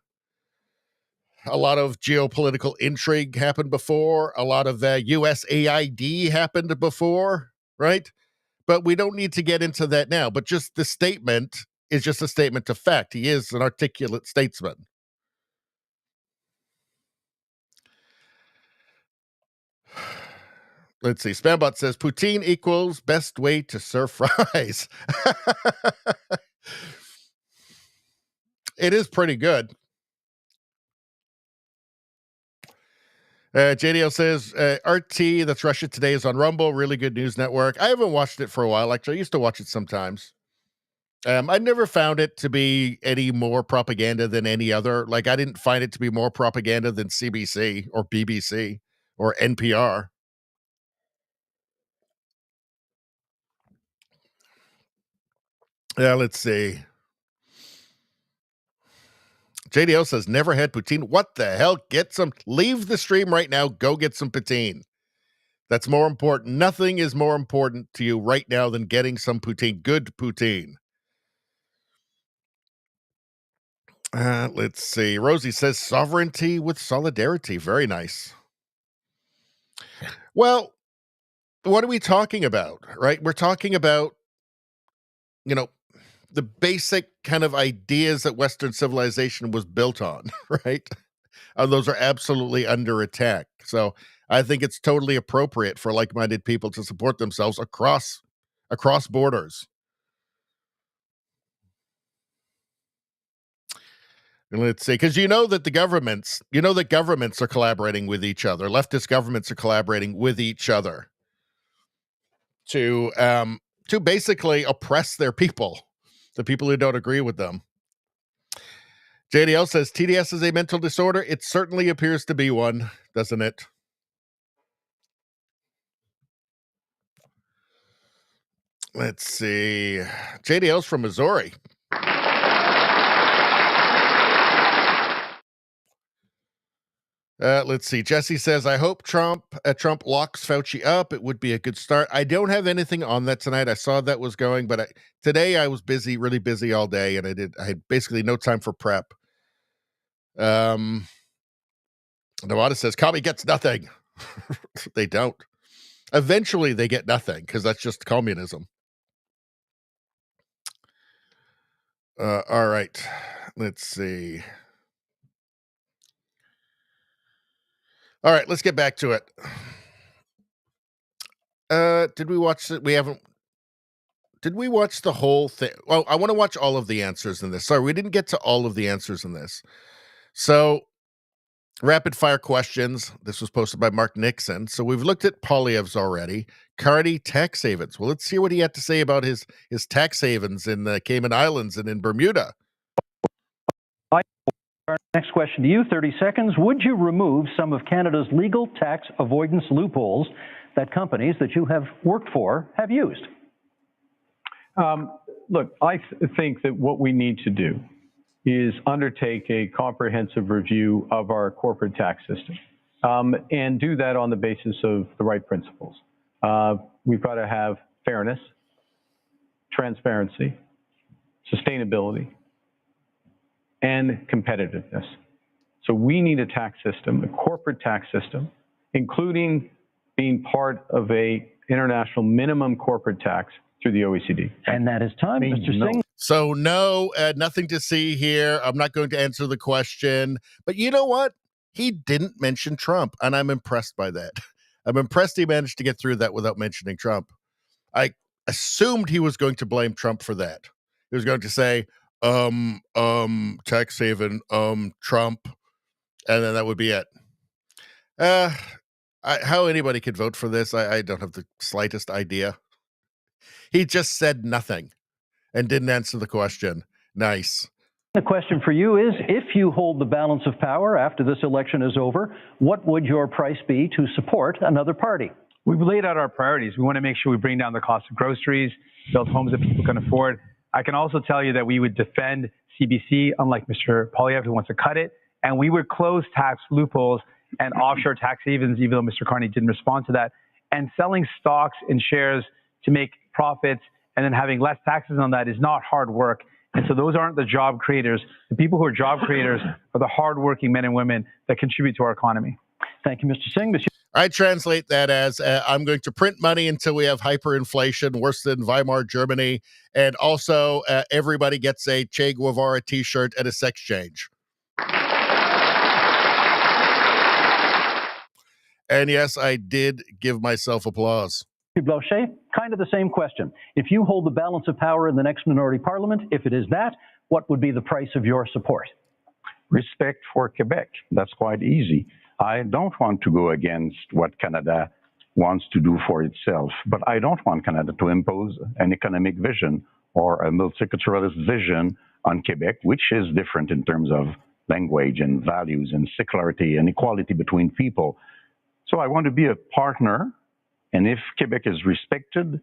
A lot of geopolitical intrigue happened before. A lot of USAID happened before, right? But we don't need to get into that now. But just the statement is just a statement of fact. He is an articulate statesman. Let's see. Spambot says poutine equals best way to serve fries. It is pretty good. JDL says RT, that's Russia Today, is on Rumble. Really good news network. I haven't watched it for a while. Actually, I used to watch it sometimes. I never found it to be any more propaganda than any other. Like, I didn't find it to be more propaganda than CBC or BBC or NPR. Let's see. JDL says, never had poutine. What the hell? Get some. Leave the stream right now. Go get some poutine. That's more important. Nothing is more important to you right now than getting some poutine. Good poutine. Let's see. Rosie says, sovereignty with solidarity. Very nice. Well, what are we talking about, right? We're talking about, the basic kind of ideas that Western civilization was built on, right? Those are absolutely under attack. So I think it's totally appropriate for like-minded people to support themselves across borders. And let's see, because that governments are collaborating with each other. Leftist governments are collaborating with each other to basically oppress their people, the people who don't agree with them. JDL says TDS is a mental disorder. It certainly appears to be one, doesn't it? Let's see. JDL's from Missouri. Let's see. Jesse says, I hope Trump locks Fauci up. It would be a good start. I don't have anything on that tonight. I saw that was going, but today I was busy, really busy all day, and I had basically no time for prep. Nevada says, Commie gets nothing. They don't. Eventually they get nothing because that's just communism. All right. Let's see. All right, let's get back to it. Did we watch it? Did we watch the whole thing? Well, I want to watch all of the answers in this. Sorry, we didn't get to all of the answers in this. So, rapid fire questions. This was posted by Mark Nixon. So we've looked at Poilievre's already. Carney tax havens. Well, let's see what he had to say about his tax havens in the Cayman Islands and in Bermuda. Our next question to you, 30 seconds. Would you remove some of Canada's legal tax avoidance loopholes that companies that you have worked for have used? Look, I think that what we need to do is undertake a comprehensive review of our corporate tax system and do that on the basis of the right principles. We've got to have fairness, transparency, sustainability, and competitiveness. So we need a tax system, a corporate tax system, including being part of a international minimum corporate tax through the OECD. And that is time, Mr. Singh. So no, nothing to see here. I'm not going to answer the question. But you know what? He didn't mention Trump, and I'm impressed by that. I'm impressed he managed to get through that without mentioning Trump. I assumed he was going to blame Trump for that. He was going to say, tax haven, Trump, and then that would be it. How anybody could vote for this, I don't have the slightest idea. He just said nothing and didn't answer the question. Nice. The question for you is, if you hold the balance of power after this election is over, what would your price be to support another party? We've laid out our priorities. We want to make sure we bring down the cost of groceries, build homes that people can afford. I can also tell you that we would defend CBC, unlike Mr. Poilievre, who wants to cut it, and we would close tax loopholes and offshore tax havens, even though Mr. Carney didn't respond to that, and selling stocks and shares to make profits and then having less taxes on that is not hard work. And so those aren't the job creators. The people who are job creators are the hardworking men and women that contribute to our economy. Thank you, Mr. Singh. I translate that as I'm going to print money until we have hyperinflation, worse than Weimar Germany. And also everybody gets a Che Guevara t-shirt and a sex change. And yes, I did give myself applause. Blanchet, kind of the same question. If you hold the balance of power in the next minority parliament, if it is that, what would be the price of your support? Respect for Quebec. That's quite easy. I don't want to go against what Canada wants to do for itself, but I don't want Canada to impose an economic vision or a multiculturalist vision on Quebec, which is different in terms of language and values and secularity and equality between people. So I want to be a partner, and if Quebec is respected,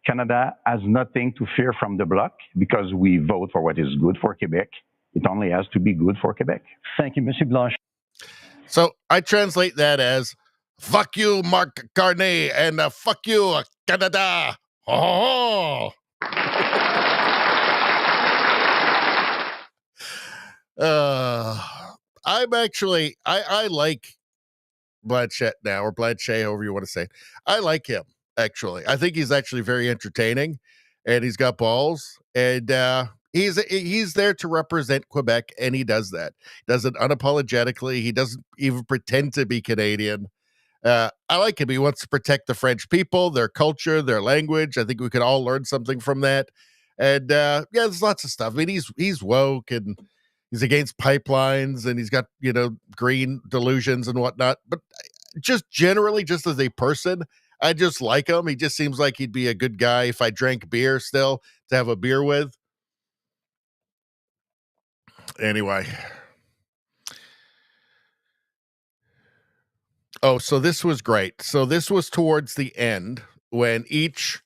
Canada has nothing to fear from the Bloc because we vote for what is good for Quebec. It only has to be good for Quebec. Thank you, Mr. Blanchet. So I translate that as, fuck you, Mark Carney, and fuck you, Canada. Oh. I'm actually, I like Blanchet now, or Blanchet, however you want to say it. I like him, actually. I think he's actually very entertaining, and he's got balls, and he's there to represent Quebec, and he does that. He does it unapologetically. He doesn't even pretend to be Canadian. I like him. He wants to protect the French people, their culture, their language. I think we could all learn something from that. And yeah, there's lots of stuff. I mean, he's woke, and he's against pipelines, and he's got, green delusions and whatnot. But just generally, just as a person, I just like him. He just seems like he'd be a good guy if I drank beer still to have a beer with. Anyway. Oh, so this was great. So this was towards the end when each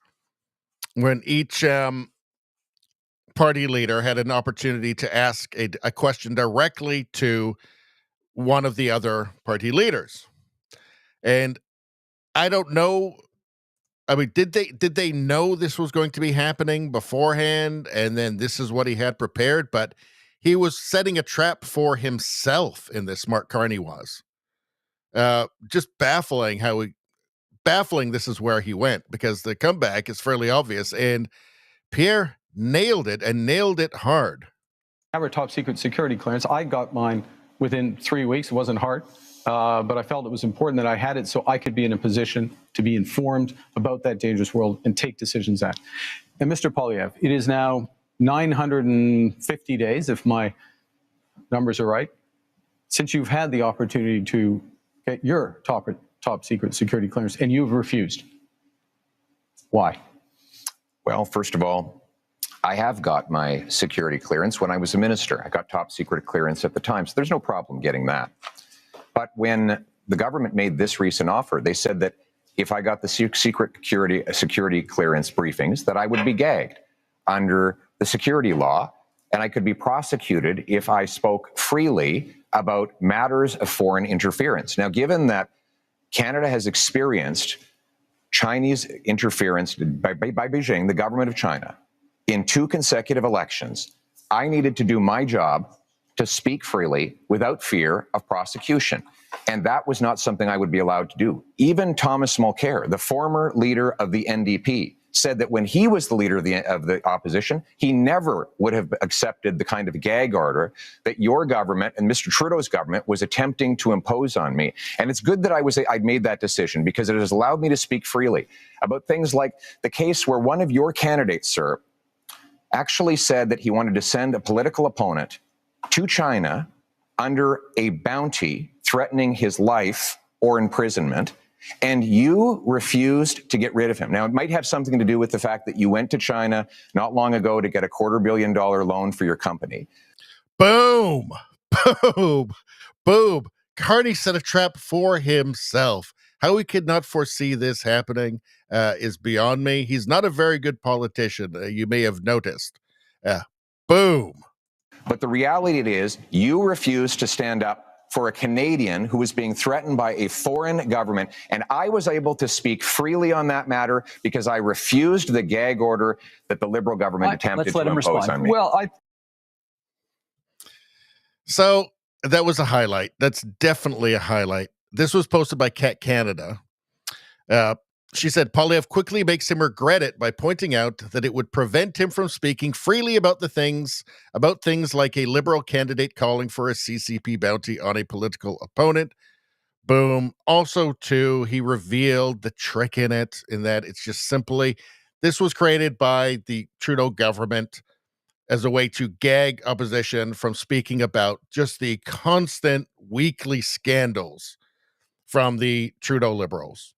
party leader had an opportunity to ask a question directly to one of the other party leaders. And I don't know. I mean, did they know this was going to be happening beforehand, and then this is what he had prepared? But he was setting a trap for himself in this. Mark Carney was just baffling baffling. This is where he went, because the comeback is fairly obvious, and Pierre nailed it, and nailed it hard. Our top secret security clearance, I got mine within 3 weeks. It wasn't hard. But I felt it was important that I had it so I could be in a position to be informed about that dangerous world and take decisions at. And Mr. Poilievre, it is now 950 days, if my numbers are right, since you've had the opportunity to get your top secret security clearance, and you've refused. Why? Well, first of all, I have got my security clearance when I was a minister. I got top secret clearance at the time, so there's no problem getting that. But when the government made this recent offer, they said that if I got the secret security clearance briefings, that I would be gagged under the security law, and I could be prosecuted if I spoke freely about matters of foreign interference. Now, given that Canada has experienced Chinese interference by Beijing, the government of China, in 2 consecutive elections, I needed to do my job to speak freely without fear of prosecution. And that was not something I would be allowed to do. Even Thomas Mulcair, the former leader of the NDP, said that when he was the leader of the opposition, he never would have accepted the kind of gag order that your government and Mr. Trudeau's government was attempting to impose on me. And it's good that I'd made that decision, because it has allowed me to speak freely about things like the case where one of your candidates, sir, actually said that he wanted to send a political opponent to China under a bounty threatening his life or imprisonment, and you refused to get rid of him. Now, it might have something to do with the fact that you went to China not long ago to get a $250 million loan for your company. Boom, boom, boom. Carney set a trap for himself. How he could not foresee this happening is beyond me. He's not a very good politician, you may have noticed. Boom. But the reality is, you refused to stand up for a Canadian who was being threatened by a foreign government. And I was able to speak freely on that matter because I refused the gag order that the Liberal government attempted to impose on me. Well, So that was a highlight. That's definitely a highlight. This was posted by Cat Canada. She said, Poilievre quickly makes him regret it by pointing out that it would prevent him from speaking freely about things like a Liberal candidate calling for a CCP bounty on a political opponent. Boom. Also, too, he revealed the trick in it, in that it's just simply, this was created by the Trudeau government as a way to gag opposition from speaking about just the constant weekly scandals from the Trudeau Liberals.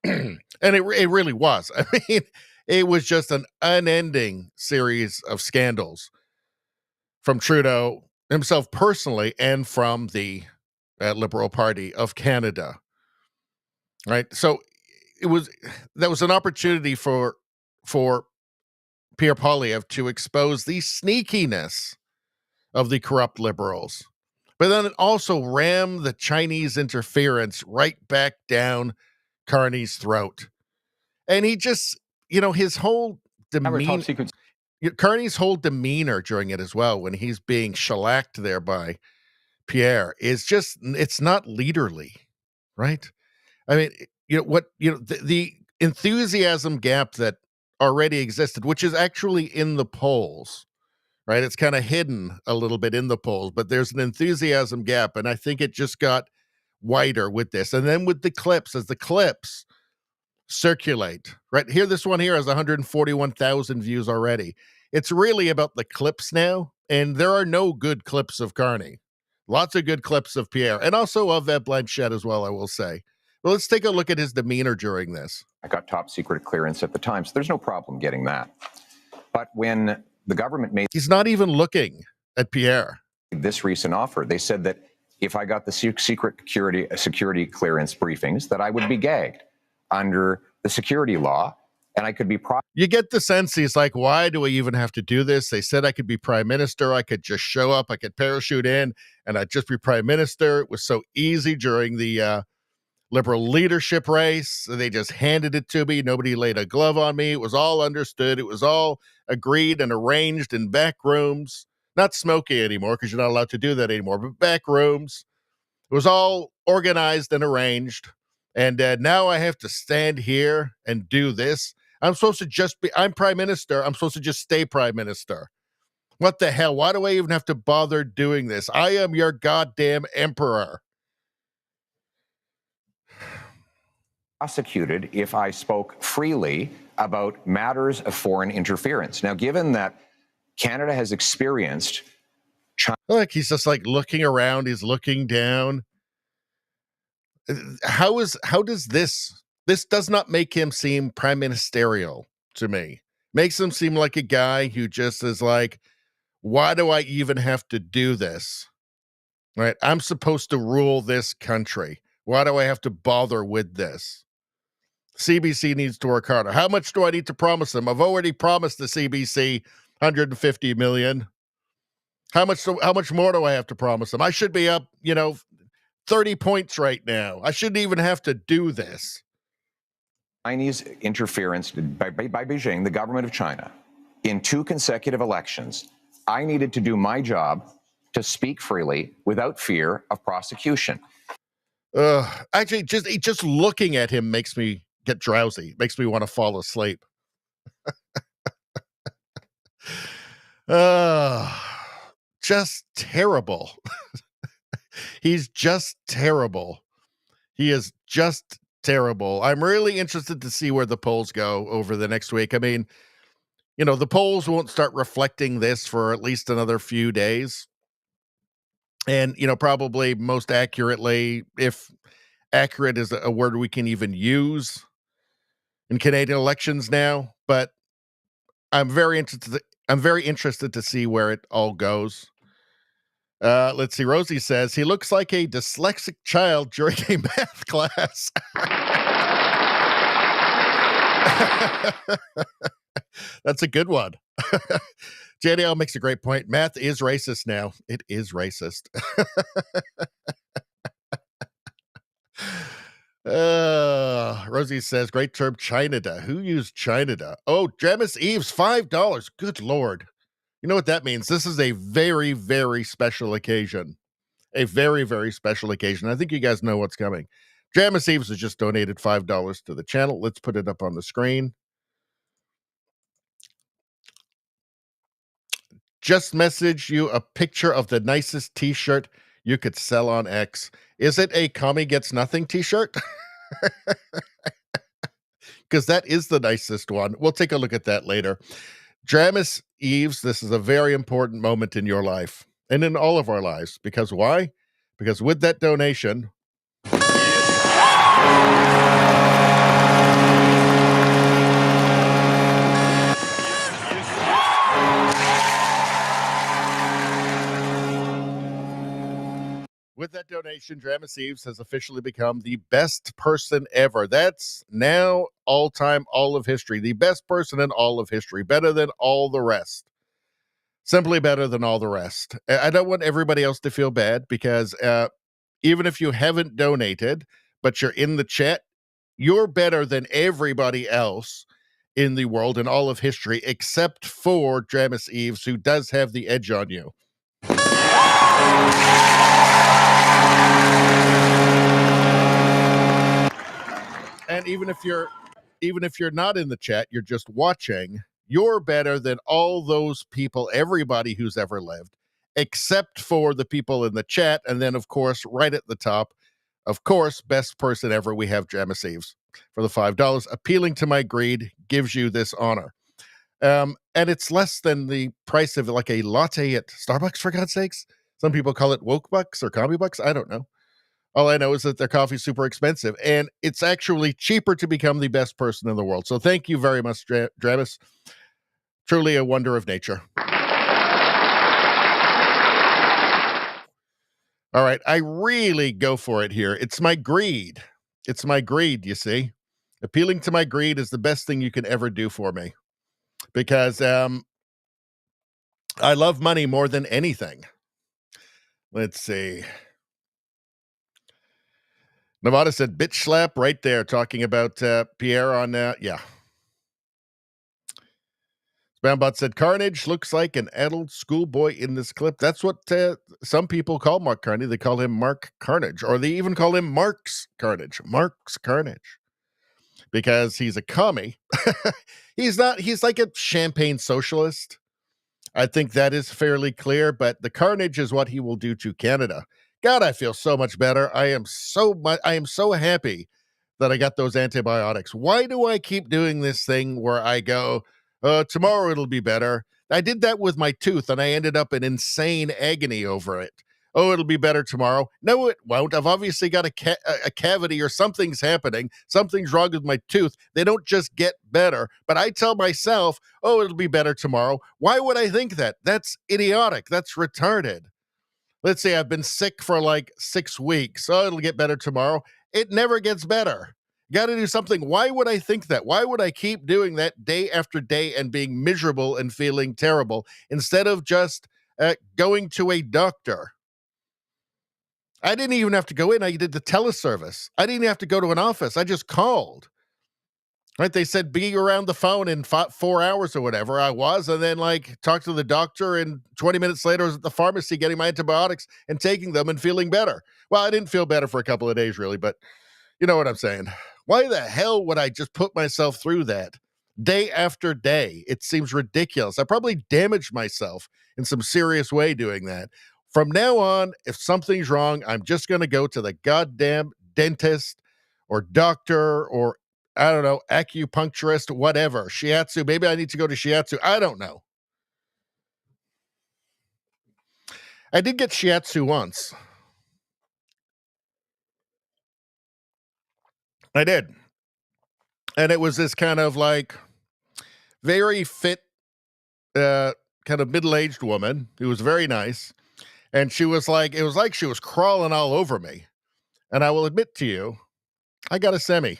And it really was. I mean, it was just an unending series of scandals from Trudeau himself personally and from the Liberal Party of Canada. Right? So that was an opportunity for Pierre Poilievre to expose the sneakiness of the corrupt Liberals. But then it also rammed the Chinese interference right back down Carney's throat. And he just, his whole demeanor, Carney's whole demeanor during it as well, when he's being shellacked there by Pierre, is just, it's not leaderly, right? I mean, the enthusiasm gap that already existed, which is actually in the polls, right? It's kind of hidden a little bit in the polls, but there's an enthusiasm gap. And I think it just got wider with this. And then with the clips, as the clips circulate, right here, this one here has 141,000 views already. It's really about the clips now. And there are no good clips of Carney. Lots of good clips of Pierre, and also of Ed Blanchette as well, I will say. Well, let's take a look at his demeanor during this. I got top secret clearance at the time, so there's no problem getting that. But when the government made... He's not even looking at Pierre. This recent offer, they said that if I got the secret security clearance briefings, that I would be gagged under the security law, and I could be You get the sense he's like, why do we even have to do this? They said I could be prime minister. I could just show up. I could parachute in and I'd just be prime minister. It was so easy during the Liberal leadership race. They just handed it to me. Nobody laid a glove on me. It was all understood. It was all agreed and arranged in back rooms. Not smoky anymore because you're not allowed to do that anymore, but back rooms. It was all organized and arranged. And now I have to stand here and do this. I'm supposed to just be, I'm prime minister. I'm supposed to just stay prime minister. What the hell? Why do I even have to bother doing this? I am your goddamn emperor. prosecuted if I spoke freely about matters of foreign interference. Now, given that Canada has experienced Look, he's just like looking around. He's looking down. How does this does not make him seem prime ministerial to me. Makes him seem like a guy who just is like, why do I even have to do this? Right? I'm supposed to rule this country. Why do I have to bother with this? CBC needs to work harder. How much do I need to promise them? I've already promised the CBC 150 million. How much more do I have to promise them? I should be up, 30 points right now. I shouldn't even have to do this. Chinese interference by Beijing, the government of China, in 2 consecutive elections. I needed to do my job to speak freely without fear of prosecution. Actually, just looking at him makes me get drowsy. Makes me want to fall asleep. Just terrible. He's just terrible. He is just terrible. I'm really interested to see where the polls go over the next week. I mean, the polls won't start reflecting this for at least another few days. And, probably most accurately, if accurate is a word we can even use in Canadian elections now, but I'm very interested to see where it all goes. Let's see. Rosie says he looks like a dyslexic child during a math class. That's a good one. JDL makes a great point. Math is racist now. It is racist. Rosie says, great term, China-da. Who used China-da? Oh, Jamis Eves, $5. Good Lord. You know what that means? This is a very, very special occasion. A very, very special occasion. I think you guys know what's coming. Jamis Eves has just donated $5 to the channel. Let's put it up on the screen. Just message you a picture of the nicest t-shirt you could sell on X. Is it a Commie Gets Nothing t-shirt? Because that is the nicest one. We'll take a look at that later. Jamis Eves, this is a very important moment in your life and in all of our lives. Because why? Because with that donation, Jamis Eves has officially become the best person ever. That's now all-time, all of history. The best person in all of history. Better than all the rest. Simply better than all the rest. I don't want everybody else to feel bad because even if you haven't donated, but you're in the chat, you're better than everybody else in the world in all of history, except for Jamis Eves, who does have the edge on you. And even if you're not in the chat, you're just watching, you're better than all those people, everybody who's ever lived, except for the people in the chat. And then, of course, right at the top, of course, best person ever, we have Jamis Eves for the $5. Appealing to my greed gives you this honor. And it's less than the price of like a latte at Starbucks, for God's sakes. Some people call it woke bucks or commie bucks. I don't know. All I know is that their coffee's super expensive, and it's actually cheaper to become the best person in the world. So thank you very much, Jamis. Truly a wonder of nature. All right, I really go for it here. It's my greed. It's my greed, you see. Appealing to my greed is the best thing you can ever do for me because I love money more than anything. Let's see. Nevada said bitch slap right there, talking about Pierre on, yeah. Spambot said, Carnage looks like an adult schoolboy in this clip. That's what some people call Mark Carney. They call him Mark Carnage, or they even call him Mark's Carnage. Mark's Carnage. Because he's a commie. He's like a champagne socialist. I think that is fairly clear, but the carnage is what he will do to Canada. God, I feel so much better. I am so happy that I got those antibiotics. Why do I keep doing this thing where I go, tomorrow it'll be better? I did that with my tooth, and I ended up in insane agony over it. Oh, it'll be better tomorrow. No, it won't. I've obviously got a cavity or something's happening. Something's wrong with my tooth. They don't just get better. But I tell myself, oh, it'll be better tomorrow. Why would I think that? That's idiotic. That's retarded. Let's say I've been sick for like 6 weeks. Oh, it'll get better tomorrow. It never gets better. Got to do something. Why would I think that? Why would I keep doing that day after day and being miserable and feeling terrible instead of just going to a doctor? I didn't even have to go in. I did the teleservice. I didn't have to go to an office. I just called. Right? They said be around the phone in 4 hours or whatever I was, and then like talk to the doctor, and 20 minutes later I was at the pharmacy getting my antibiotics and taking them and feeling better. Well, I didn't feel better for a couple of days really, but you know what I'm saying. Why the hell would I just put myself through that day after day? It seems ridiculous. I probably damaged myself in some serious way doing that. From now on, if something's wrong, I'm just going to go to the goddamn dentist or doctor or, I don't know, acupuncturist, whatever. Shiatsu. Maybe I need to go to Shiatsu. I don't know. I did get Shiatsu once. I did. And it was this kind of like very fit, kind of middle-aged woman who was very nice. And she was like, it was like she was crawling all over me. And I will admit to you, I got a semi.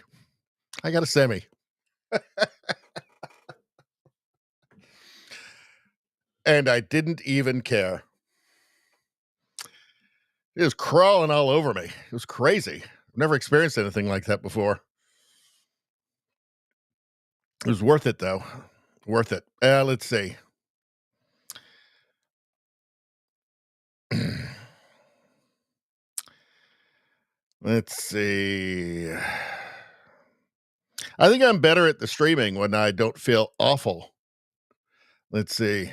And I didn't even care. It was crawling all over me. It was crazy. I've never experienced anything like that before. It was worth it, though. Worth it. Let's see. Let's see. I think I'm better at the streaming when I don't feel awful. Let's see.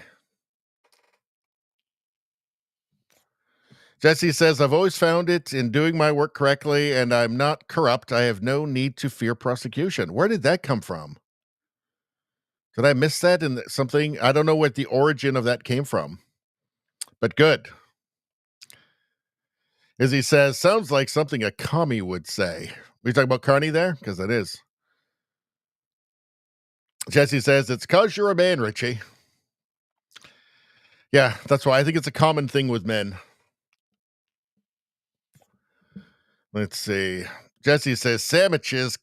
Jesse says, I've always found it in doing my work correctly, and I'm not corrupt. I have no need to fear prosecution. Where did that come from? Did I miss that in something? I don't know what the origin of that came from, but good. As he says, sounds like something a commie would say. We talking about Carney there? Because that is. Jesse says, it's because you're a man, Richie. Yeah, that's why I think it's a common thing with men. Let's see. Jesse says, sandwiches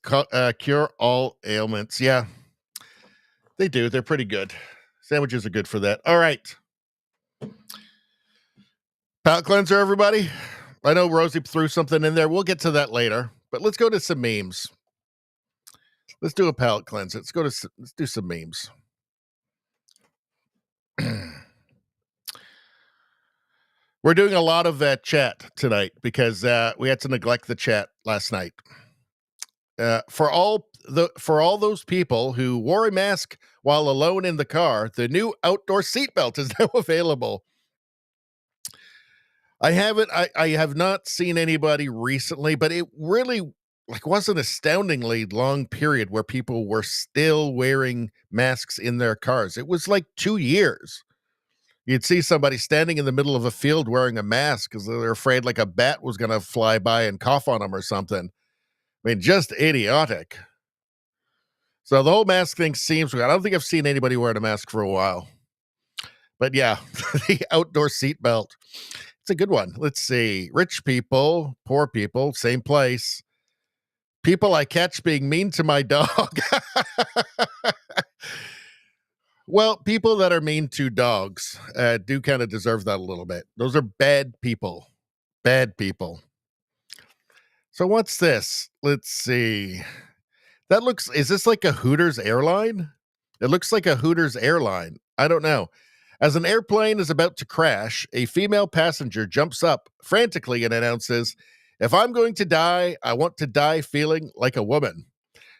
cure all ailments. Yeah, they do. They're pretty good. Sandwiches are good for that. All right. Palate cleanser, everybody. I know Rosie threw something in there. We'll get to that later. But let's go to some memes. Let's do a palate cleanser. Let's do some memes. We're doing a lot of chat tonight because we had to neglect the chat last night. For all those people who wore a mask while alone in the car, the new outdoor seatbelt is now available. I have not seen anybody recently, but it really was an astoundingly long period where people were still wearing masks in their cars. It was like 2 years. You'd see somebody standing in the middle of a field wearing a mask because they're afraid like a bat was going to fly by and cough on them or something. I mean, just idiotic. So the whole mask thing seems, I don't think I've seen anybody wearing a mask for a while. But yeah, the outdoor seatbelt. It's a good one. Let's see. Rich people, poor people, same place. People I catch being mean to my dog. Well, people that are mean to dogs do kind of deserve that a little bit. Those are bad people. Bad people. So what's this? Let's see. Is this like a Hooters airline? It looks like a Hooters airline. I don't know. As an airplane is about to crash, a female passenger jumps up frantically and announces, "If I'm going to die, I want to die feeling like a woman."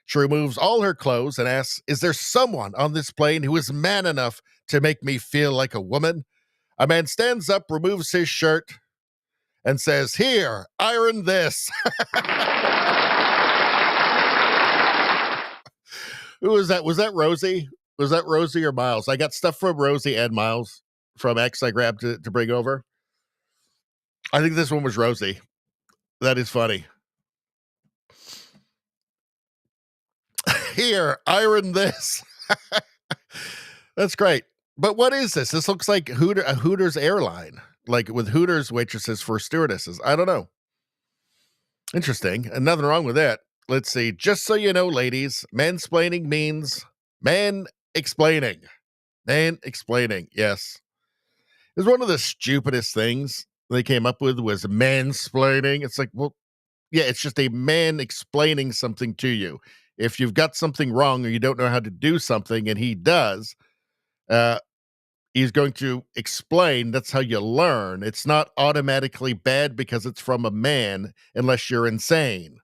She removes all her clothes and asks, "Is there someone on this plane who is man enough to make me feel like a woman?" A man stands up, removes his shirt, and says, "Here, iron this." Who was that? Was that Rosie? Was that Rosie or Miles? I got stuff from Rosie and Miles from X I grabbed to bring over. I think this one was Rosie. That is funny. Here, iron this. That's great. But what is this? This looks like a Hooters airline, like with Hooters waitresses for stewardesses. I don't know. Interesting. And nothing wrong with that. Let's see. Just so you know, ladies, mansplaining means man explaining. Man explaining. Yes. It was one of the stupidest things they came up with was mansplaining. It's like, well, yeah, it's just a man explaining something to you. If you've got something wrong or you don't know how to do something, and he does, he's going to explain. That's how you learn. It's not automatically bad because it's from a man, unless you're insane.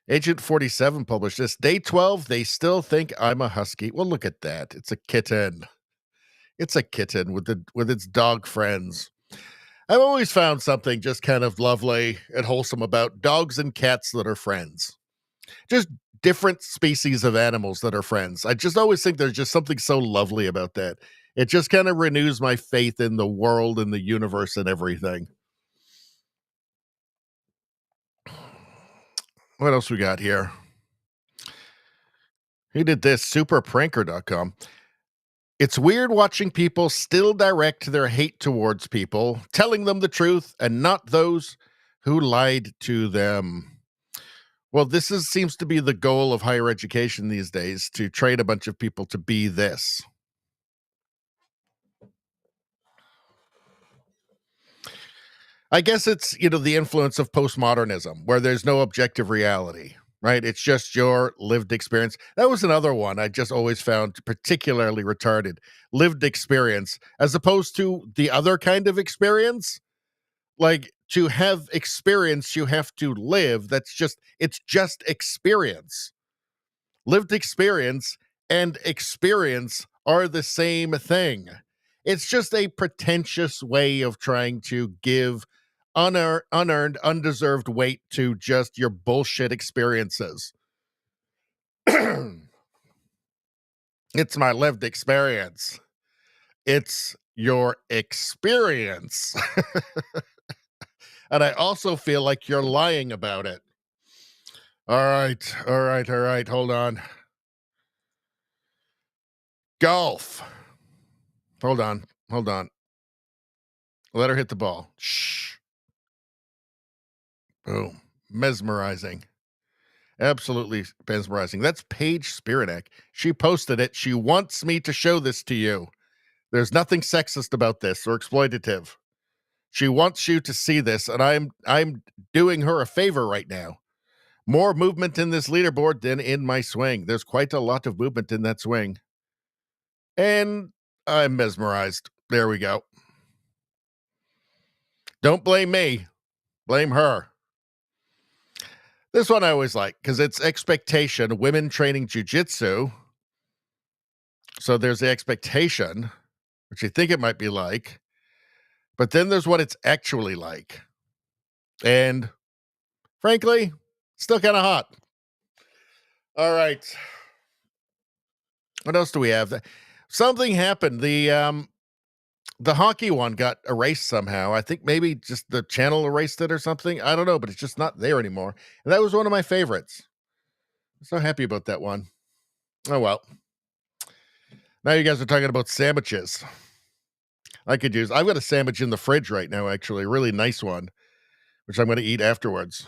Agent 47 published this. Day 12, they still think I'm a husky. Well, look at that. It's a kitten. It's a kitten with its dog friends. I've always found something just kind of lovely and wholesome about dogs and cats that are friends. Just different species of animals that are friends. I just always think there's just something so lovely about that. It just kind of renews my faith in the world and the universe and everything. What else we got here? He did this, superpranker.com. It's weird watching people still direct their hate towards people, telling them the truth and not those who lied to them. Well, seems to be the goal of higher education these days, to train a bunch of people to be this. I guess it's, the influence of postmodernism, where there's no objective reality, right? It's just your lived experience. That was another one I just always found particularly retarded. Lived experience, as opposed to the other kind of experience. Like, to have experience, you have to live. It's just experience. Lived experience and experience are the same thing. It's just a pretentious way of trying to give unearned, undeserved weight to just your bullshit experiences. It's my lived experience. It's your experience. And I also feel like you're lying about it. All right. Hold on. Golf. Hold on. Let her hit the ball. Shh. Boom. Mesmerizing. Absolutely mesmerizing. That's Paige Spiranek. She posted it. She wants me to show this to you. There's nothing sexist about this or exploitative. She wants you to see this, and I'm doing her a favor right now. More movement in this leaderboard than in my swing. There's quite a lot of movement in that swing. And I'm mesmerized. There we go. Don't blame me. Blame her. This one I always like because it's expectation, women training jujitsu. So there's the expectation, which you think it might be like, but then there's what it's actually like. And frankly, still kind of hot. All right. What else do we have? Something happened. The hockey one got erased somehow. I think maybe just the channel erased it or something. I don't know, but it's just not there anymore. And that was one of my favorites. I'm so happy about that one. Oh, well. Now you guys are talking about sandwiches. I could use. I've got a sandwich in the fridge right now, actually, a really nice one, which I'm going to eat afterwards.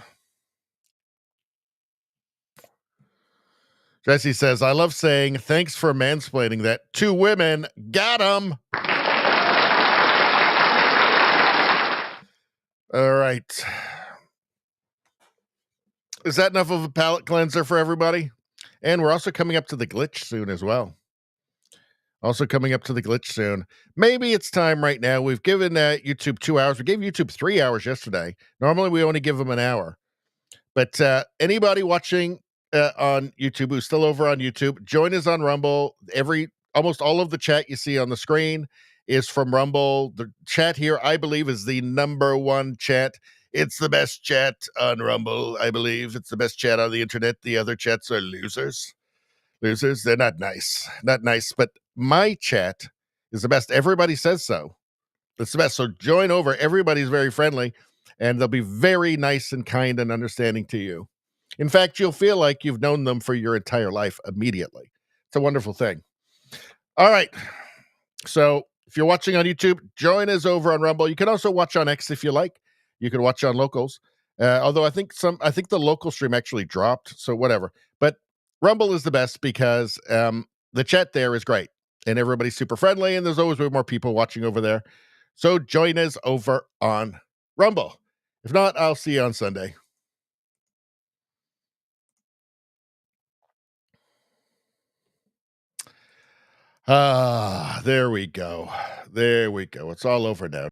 Jesse says, I love saying, thanks for mansplaining that. 2 women, got 'em. All right. Is that enough of a palate cleanser for everybody? And we're also coming up to the glitch soon as well. Also coming up to the glitch soon. Maybe it's time right now. We've given YouTube 2 hours. We gave YouTube 3 hours yesterday. Normally, we only give them an hour. But anybody watching on YouTube who's still over on YouTube, join us on Rumble. Almost all of the chat you see on the screen is from Rumble. The chat here, I believe, is the #1 chat. It's the best chat on Rumble, I believe. It's the best chat on the internet. The other chats are losers. Losers, they're not nice. Not nice, but my chat is the best. Everybody says so. It's the best. So join over. Everybody's very friendly, and they'll be very nice and kind and understanding to you. In fact, you'll feel like you've known them for your entire life immediately. It's a wonderful thing. All right. So if you're watching on YouTube, join us over on Rumble. You can also watch on X if you like. You can watch on locals. Although I think the local stream actually dropped, so whatever. But Rumble is the best because the chat there is great and everybody's super friendly, and there's always way more people watching over there. So join us over on Rumble. If not, I'll see you on Sunday. There we go. There we go. It's all over now.